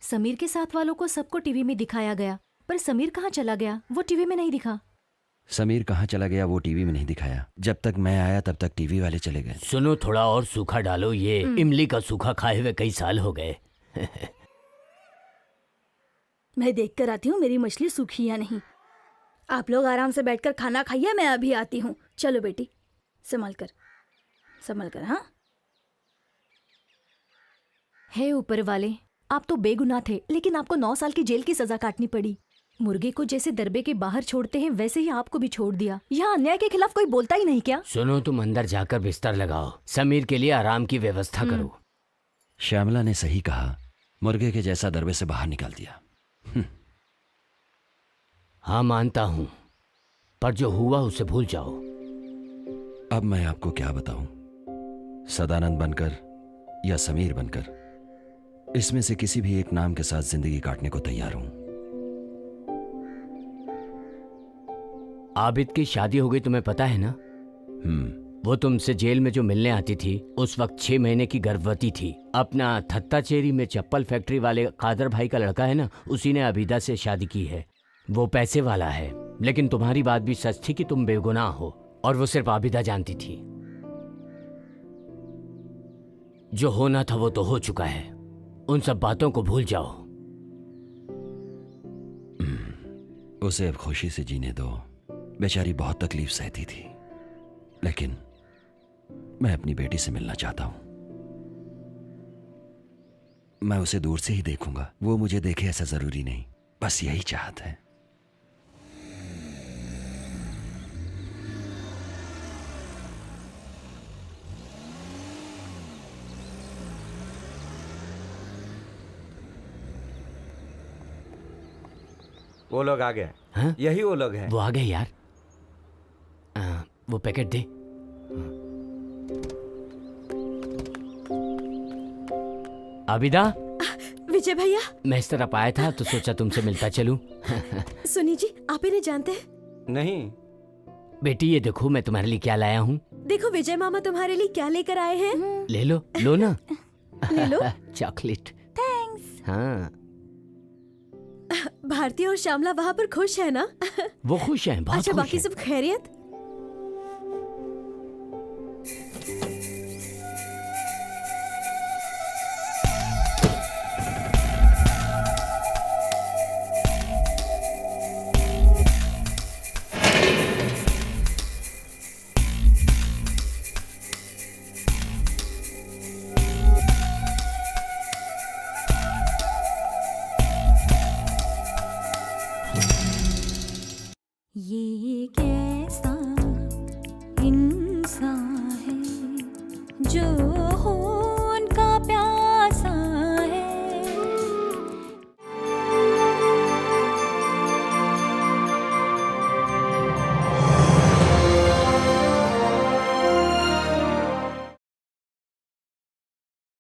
समीर के साथ वालों को सबको टीवी में दिखाया गया, पर समीर कहाँ चला गया वो टीवी में नहीं दिखा। समीर कहाँ चला गया वो टीवी में नहीं दिखाया। जब तक मैं आया तब तक टीवी वाले चले गए। सुनो, थोड़ा और सूखा डालो, ये इमली का सूखा खाए हुए कई साल हो गए। मैं देख कर आती हूँ मेरी मछली सूखी या नहीं। आप लोग आराम से बैठकर खाना खाइए, मैं अभी आती हूँ। चलो बेटी, संभल कर। हाँ, हे ऊपर वाले, आप तो बेगुनाह थे, लेकिन आपको 9 साल की जेल की सजा काटनी पड़ी। मुर्गे को जैसे दरबे के बाहर छोड़ते हैं वैसे ही आपको भी छोड़ दिया। यहाँ अन्याय के खिलाफ कोई बोलता ही नहीं क्या? सुनो, तुम अंदर जाकर बिस्तर लगाओ, समीर के लिए आराम की व्यवस्था करो। श्यामला ने सही कहा, मुर्गे के जैसा दरबे से बाहर निकाल दिया। हाँ मानता हूँ, पर जो हुआ उसे भूल जाओ। अब मैं आपको क्या बताऊं, सदानंद बनकर या समीर बनकर, इसमें से किसी भी एक नाम के साथ जिंदगी काटने को तैयार हूं। आबिद की शादी हो गई, तुम्हें पता है ना? वो तुमसे जेल में जो मिलने आती थी उस वक्त 6 महीने की गर्भवती थी। अपना थत्ताचेरी में चप्पल फैक्ट्री वाले कादर भाई का लड़का है ना, उसी ने अबीदा से शादी की है। वो पैसे वाला है, लेकिन तुम्हारी बात भी सच थी कि तुम बेगुनाह हो, और वो सिर्फ आबिदा जानती थी। जो होना था वो तो हो चुका है, उन सब बातों को भूल जाओ। उसे अब खुशी से जीने दो, बेचारी बहुत तकलीफ सहती थी, लेकिन मैं अपनी बेटी से मिलना चाहता हूं। मैं उसे दूर से ही देखूंगा, वो मुझे देखे ऐसा जरूरी नहीं, बस यही चाहत है। वो लोग आ गए। हाँ? यही वो लोग हैं। वो आ गए यार। वो पैकेट दे। आबिदा। विजय भैया, मैं इस तरफ आया था तो सोचा तुमसे मिलता चलूं। सुनी जी, आप इन्हें जानते हैं? नहीं। बेटी ये देखो मैं तुम्हारे लिए क्या लाया हूँ। देखो विजय मामा तुम्हारे लिए क्या लेकर आए हैं। ले लो, लो ना। ले लो। चॉकलेट। थैंक्स। हाँ। भारती और श्यामला वहाँ पर खुश है ना? वो खुश हैं, बहुत अच्छा, खुश बाकी हैं। सब खैरियत? ये कैसा इंसान है जो